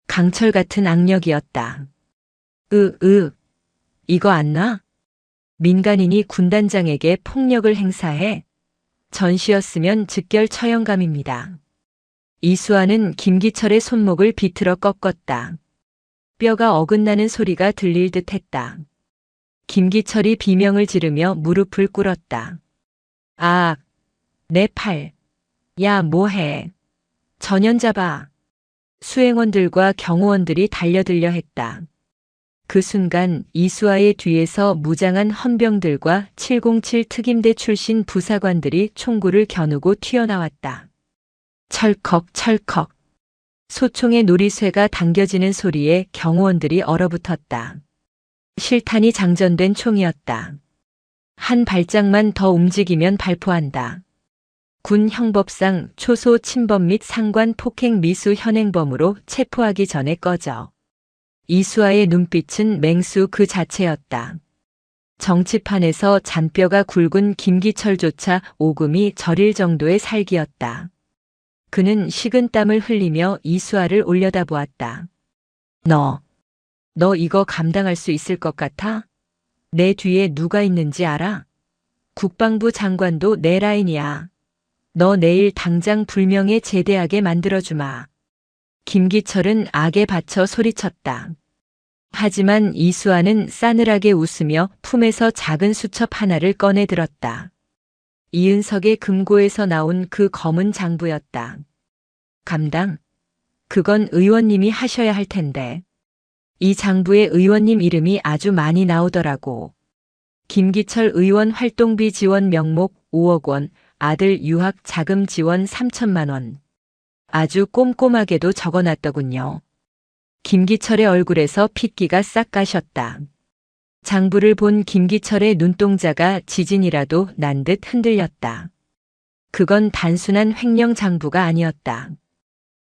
Speaker 1: 강철 같은 악력이었다. 이거 안 나? 민간인이 군단장에게 폭력을 행사해? 전시였으면 즉결 처형감입니다. 이수아는 김기철의 손목을 비틀어 꺾었다. 뼈가 어긋나는 소리가 들릴 듯 했다. 김기철이 비명을 지르며 무릎을 꿇었다. 아, 내 팔. 야, 뭐해. 전연 잡아. 수행원들과 경호원들이 달려들려 했다. 그 순간 이수아의 뒤에서 무장한 헌병들과 707 특임대 출신 부사관들이 총구를 겨누고 튀어나왔다. 철컥 철컥. 소총의 놀이쇠가 당겨지는 소리에 경호원들이 얼어붙었다. 실탄이 장전된 총이었다. 한 발짝만 더 움직이면 발포한다. 군 형법상 초소 침범 및 상관 폭행 미수 현행범으로 체포하기 전에 꺼져. 이수아의 눈빛은 맹수 그 자체였다. 정치판에서 잔뼈가 굵은 김기철조차 오금이 저릴 정도의 살기였다. 그는 식은 땀을 흘리며 이수아를 올려다보았다. 너 이거 감당할 수 있을 것 같아? 내 뒤에 누가 있는지 알아? 국방부 장관도 내 라인이야. 너 내일 당장 불명예 제대하게 만들어주마. 김기철은 악에 받쳐 소리쳤다. 하지만 이수아는 싸늘하게 웃으며 품에서 작은 수첩 하나를 꺼내 들었다. 이은석의 금고에서 나온 그 검은 장부였다. 감당? 그건 의원님이 하셔야 할 텐데. 이 장부에 의원님 이름이 아주 많이 나오더라고. 김기철 의원 활동비 지원 명목 5억 원, 아들 유학 자금 지원 3천만 원. 아주 꼼꼼하게도 적어놨더군요. 김기철의 얼굴에서 핏기가 싹 가셨다. 장부를 본 김기철의 눈동자가 지진이라도 난 듯 흔들렸다. 그건 단순한 횡령 장부가 아니었다.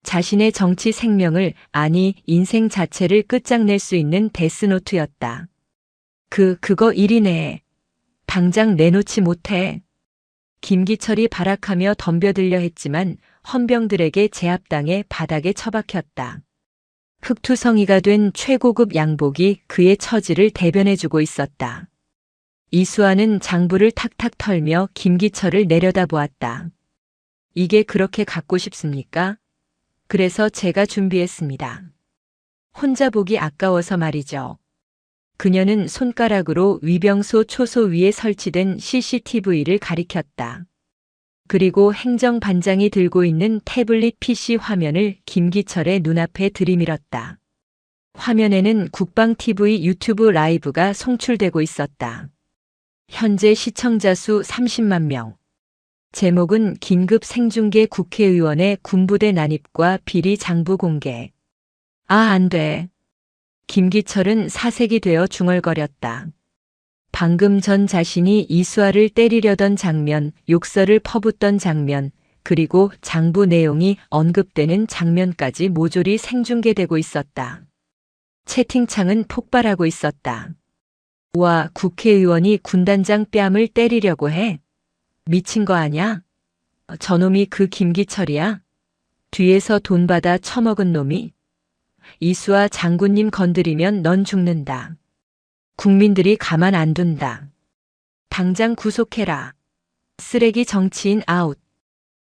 Speaker 1: 자신의 정치 생명을, 아니 인생 자체를 끝장낼 수 있는 데스노트였다. 그거 일이네. 당장 내놓지 못해. 김기철이 발악하며 덤벼들려 했지만 헌병들에게 제압당해 바닥에 처박혔다. 흑투성이가 된 최고급 양복이 그의 처지를 대변해주고 있었다. 이수아는 장부를 탁탁 털며 김기철을 내려다보았다. 이게 그렇게 갖고 싶습니까? 그래서 제가 준비했습니다. 혼자 보기 아까워서 말이죠. 그녀는 손가락으로 위병소 초소 위에 설치된 CCTV를 가리켰다. 그리고 행정반장이 들고 있는 태블릿 PC 화면을 김기철의 눈앞에 들이밀었다. 화면에는 국방TV 유튜브 라이브가 송출되고 있었다. 현재 시청자 수 30만 명. 제목은 긴급 생중계 국회의원의 군부대 난입과 비리 장부 공개. 아, 안 돼. 김기철은 사색이 되어 중얼거렸다. 방금 전 자신이 이수아를 때리려던 장면, 욕설을 퍼붓던 장면, 그리고 장부 내용이 언급되는 장면까지 모조리 생중계되고 있었다. 채팅창은 폭발하고 있었다. 와, 국회의원이 군단장 뺨을 때리려고 해? 미친 거 아냐? 저놈이 그 김기철이야? 뒤에서 돈 받아 처먹은 놈이? 이수아 장군님 건드리면 넌 죽는다. 국민들이 가만 안 둔다. 당장 구속해라. 쓰레기 정치인 아웃.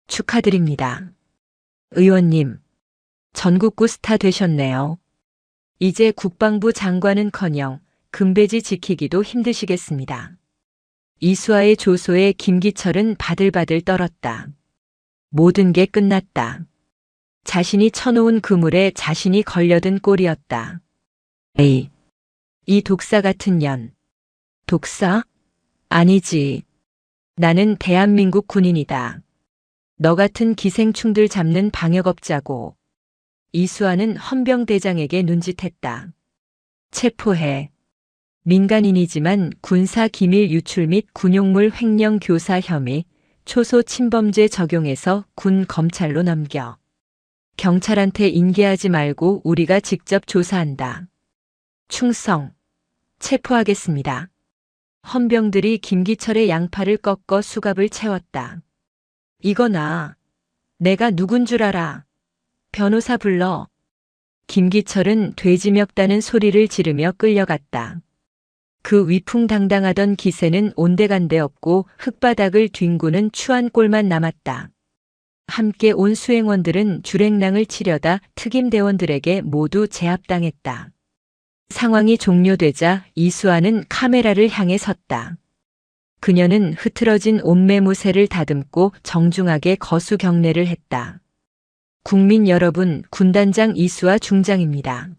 Speaker 1: 축하드립니다. 의원님, 전국구 스타 되셨네요. 이제 국방부 장관은커녕 금배지 지키기도 힘드시겠습니다. 이수아의 조소에 김기철은 바들바들 떨었다. 모든 게 끝났다. 자신이 쳐놓은 그물에 자신이 걸려든 꼴이었다. 에이, 이 독사 같은 년. 독사? 아니지. 나는 대한민국 군인이다. 너 같은 기생충들 잡는 방역업자고. 이수아는 헌병대장에게 눈짓했다. 체포해. 민간인이지만 군사 기밀 유출 및 군용물 횡령 교사 혐의, 초소 침범죄 적용해서 군 검찰로 넘겨. 경찰한테 인계하지 말고 우리가 직접 조사한다. 충성. 체포하겠습니다. 헌병들이 김기철의 양팔을 꺾어 수갑을 채웠다. 이거 나. 내가 누군 줄 알아. 변호사 불러. 김기철은 돼지멱다는 소리를 지르며 끌려갔다. 그 위풍당당하던 기세는 온데간데 없고 흙바닥을 뒹구는 추한 꼴만 남았다. 함께 온 수행원들은 줄행랑을 치려다 특임대원들에게 모두 제압당했다. 상황이 종료되자 이수아는 카메라를 향해 섰다. 그녀는 흐트러진 옷매무새를 다듬고 정중하게 거수 경례를 했다. 국민 여러분, 군단장 이수아 중장입니다.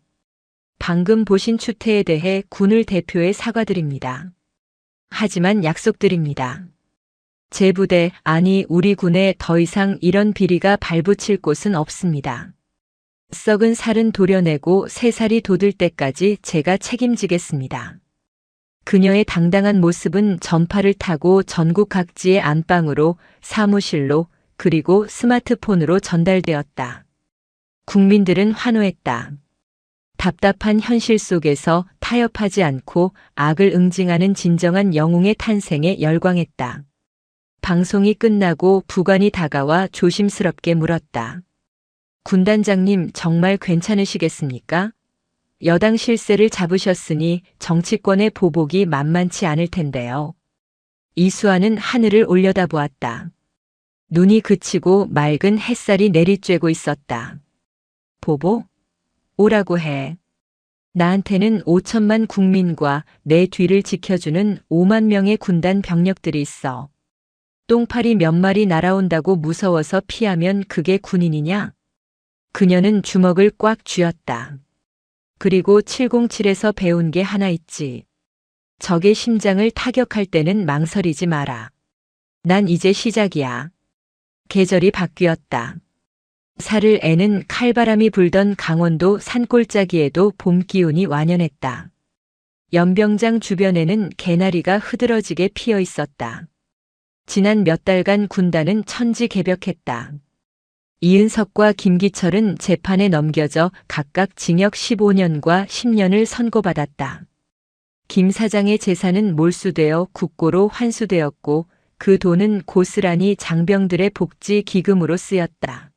Speaker 1: 방금 보신 추태에 대해 군을 대표해 사과드립니다. 하지만 약속드립니다. 제 부대, 아니 우리 군에 더 이상 이런 비리가 발붙일 곳은 없습니다. 썩은 살은 도려내고 새살이 돋을 때까지 제가 책임지겠습니다. 그녀의 당당한 모습은 전파를 타고 전국 각지의 안방으로, 사무실로, 그리고 스마트폰으로 전달되었다. 국민들은 환호했다. 답답한 현실 속에서 타협하지 않고 악을 응징하는 진정한 영웅의 탄생에 열광했다. 방송이 끝나고 부관이 다가와 조심스럽게 물었다. 군단장님 정말 괜찮으시겠습니까? 여당 실세를 잡으셨으니 정치권의 보복이 만만치 않을 텐데요. 이수아는 하늘을 올려다보았다. 눈이 그치고 맑은 햇살이 내리쬐고 있었다. 보복? 오라고 해. 나한테는 5천만 국민과 내 뒤를 지켜주는 5만 명의 군단 병력들이 있어. 똥파리 몇 마리 날아온다고 무서워서 피하면 그게 군인이냐? 그녀는 주먹을 꽉 쥐었다. 그리고 707에서 배운 게 하나 있지. 적의 심장을 타격할 때는 망설이지 마라. 난 이제 시작이야. 계절이 바뀌었다. 살을 애는 칼바람이 불던 강원도 산골짜기에도 봄 기운이 완연했다. 연병장 주변에는 개나리가 흐드러지게 피어 있었다. 지난 몇 달간 군단은 천지개벽했다. 이은석과 김기철은 재판에 넘겨져 각각 징역 15년과 10년을 선고받았다. 김 사장의 재산은 몰수되어 국고로 환수되었고 그 돈은 고스란히 장병들의 복지 기금으로 쓰였다.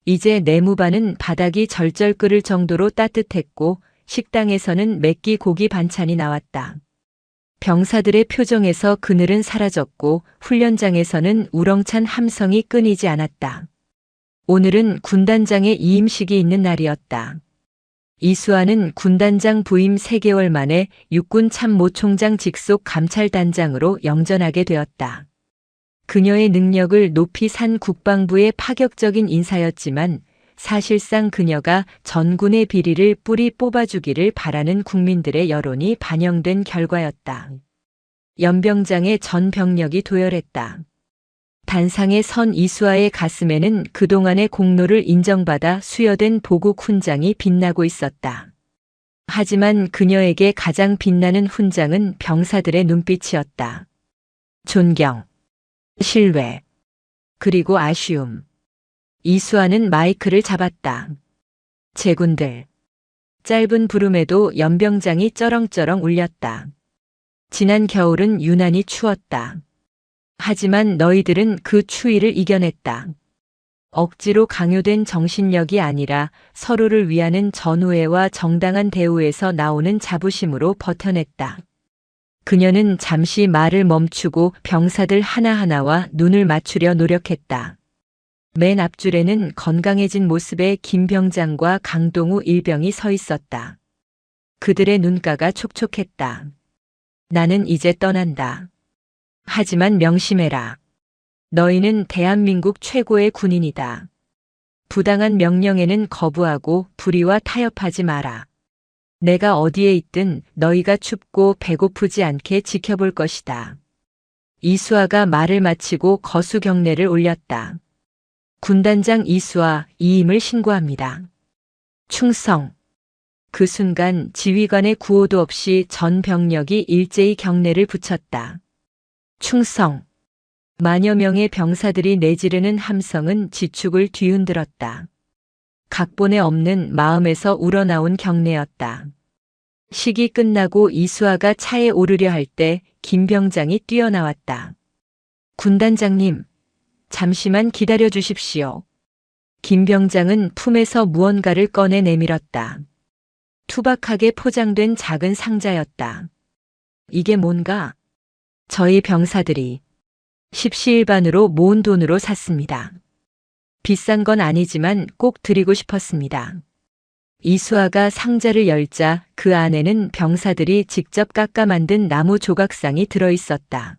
Speaker 1: 이제 내무반은 바닥이 절절 끓을 정도로 따뜻했고 식당에서는 맵기 고기 반찬이 나왔다. 병사들의 표정에서 그늘은 사라졌고 훈련장에서는 우렁찬 함성이 끊이지 않았다. 오늘은 군단장의 이임식이 있는 날이었다. 이수아는 군단장 부임 3개월 만에 육군 참모총장 직속 감찰단장으로 영전하게 되었다. 그녀의 능력을 높이 산 국방부의 파격적인 인사였지만 사실상 그녀가 전군의 비리를 뿌리 뽑아주기를 바라는 국민들의 여론이 반영된 결과였다. 연병장의 전 병력이 도열했다. 단상에 선 이수아의 가슴에는 그동안의 공로를 인정받아 수여된 보국 훈장이 빛나고 있었다. 하지만 그녀에게 가장 빛나는 훈장은 병사들의 눈빛이었다. 존경, 신뢰, 그리고 아쉬움. 이수아는 마이크를 잡았다. 제군들. 짧은 부름에도 연병장이 쩌렁쩌렁 울렸다. 지난 겨울은 유난히 추웠다. 하지만 너희들은 그 추위를 이겨냈다. 억지로 강요된 정신력이 아니라 서로를 위하는 전우애와 정당한 대우에서 나오는 자부심으로 버텨냈다. 그녀는 잠시 말을 멈추고 병사들 하나하나와 눈을 맞추려 노력했다. 맨 앞줄에는 건강해진 모습의 김 병장과 강동우 일병이 서 있었다. 그들의 눈가가 촉촉했다. 나는 이제 떠난다. 하지만 명심해라. 너희는 대한민국 최고의 군인이다. 부당한 명령에는 거부하고 불의와 타협하지 마라. 내가 어디에 있든 너희가 춥고 배고프지 않게 지켜볼 것이다. 이수아가 말을 마치고 거수 경례를 올렸다. 군단장 이수아 이임을 신고합니다. 충성. 그 순간 지휘관의 구호도 없이 전 병력이 일제히 경례를 붙였다. 충성. 만여 명의 병사들이 내지르는 함성은 지축을 뒤흔들었다. 각본에 없는 마음에서 우러나온 경례였다. 식이 끝나고 이수아가 차에 오르려 할 때 김병장이 뛰어나왔다. 군단장님, 잠시만 기다려 주십시오. 김병장은 품에서 무언가를 꺼내 내밀었다. 투박하게 포장된 작은 상자였다. 이게 뭔가? 저희 병사들이 십시일반으로 모은 돈으로 샀습니다. 비싼 건 아니지만 꼭 드리고 싶었습니다. 이수아가 상자를 열자 그 안에는 병사들이 직접 깎아 만든 나무 조각상이 들어 있었다.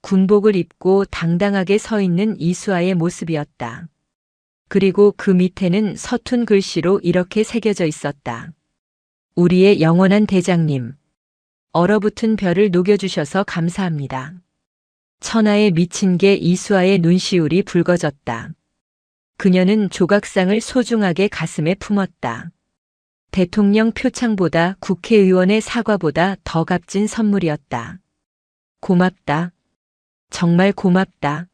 Speaker 1: 군복을 입고 당당하게 서 있는 이수아의 모습이었다. 그리고 그 밑에는 서툰 글씨로 이렇게 새겨져 있었다. 우리의 영원한 대장님, 얼어붙은 별을 녹여주셔서 감사합니다. 천하에 미친 게 이수아의 눈시울이 붉어졌다. 그녀는 조각상을 소중하게 가슴에 품었다. 대통령 표창보다 국회의원의 사과보다 더 값진 선물이었다. 고맙다. 정말 고맙다.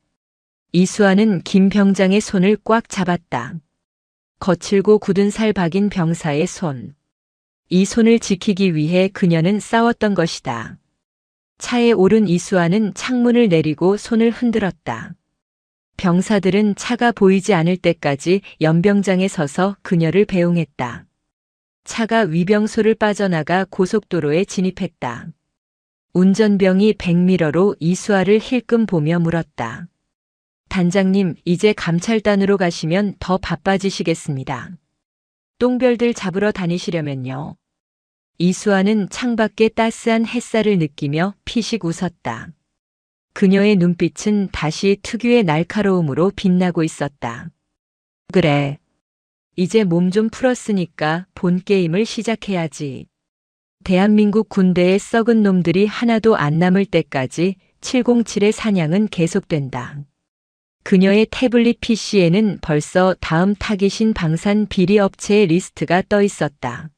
Speaker 1: 이수아는 김 병장의 손을 꽉 잡았다. 거칠고 굳은 살 박인 병사의 손. 이 손을 지키기 위해 그녀는 싸웠던 것이다. 차에 오른 이수아는 창문을 내리고 손을 흔들었다. 병사들은 차가 보이지 않을 때까지 연병장에 서서 그녀를 배웅했다. 차가 위병소를 빠져나가 고속도로에 진입했다. 운전병이 백미러로 이수아를 힐끔 보며 물었다. 단장님, 이제 감찰단으로 가시면 더 바빠지시겠습니다. 똥별들 잡으러 다니시려면요. 이수아는 창밖의 따스한 햇살을 느끼며 피식 웃었다. 그녀의 눈빛은 다시 특유의 날카로움으로 빛나고 있었다. 그래. 이제 몸 좀 풀었으니까 본 게임을 시작해야지. 대한민국 군대의 썩은 놈들이 하나도 안 남을 때까지 707의 사냥은 계속된다. 그녀의 태블릿 PC에는 벌써 다음 타깃인 방산 비리 업체의 리스트가 떠 있었다.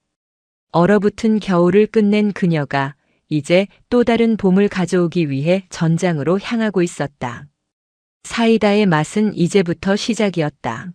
Speaker 1: 얼어붙은 겨울을 끝낸 그녀가 이제 또 다른 봄을 가져오기 위해 전장으로 향하고 있었다. 사이다의 맛은 이제부터 시작이었다.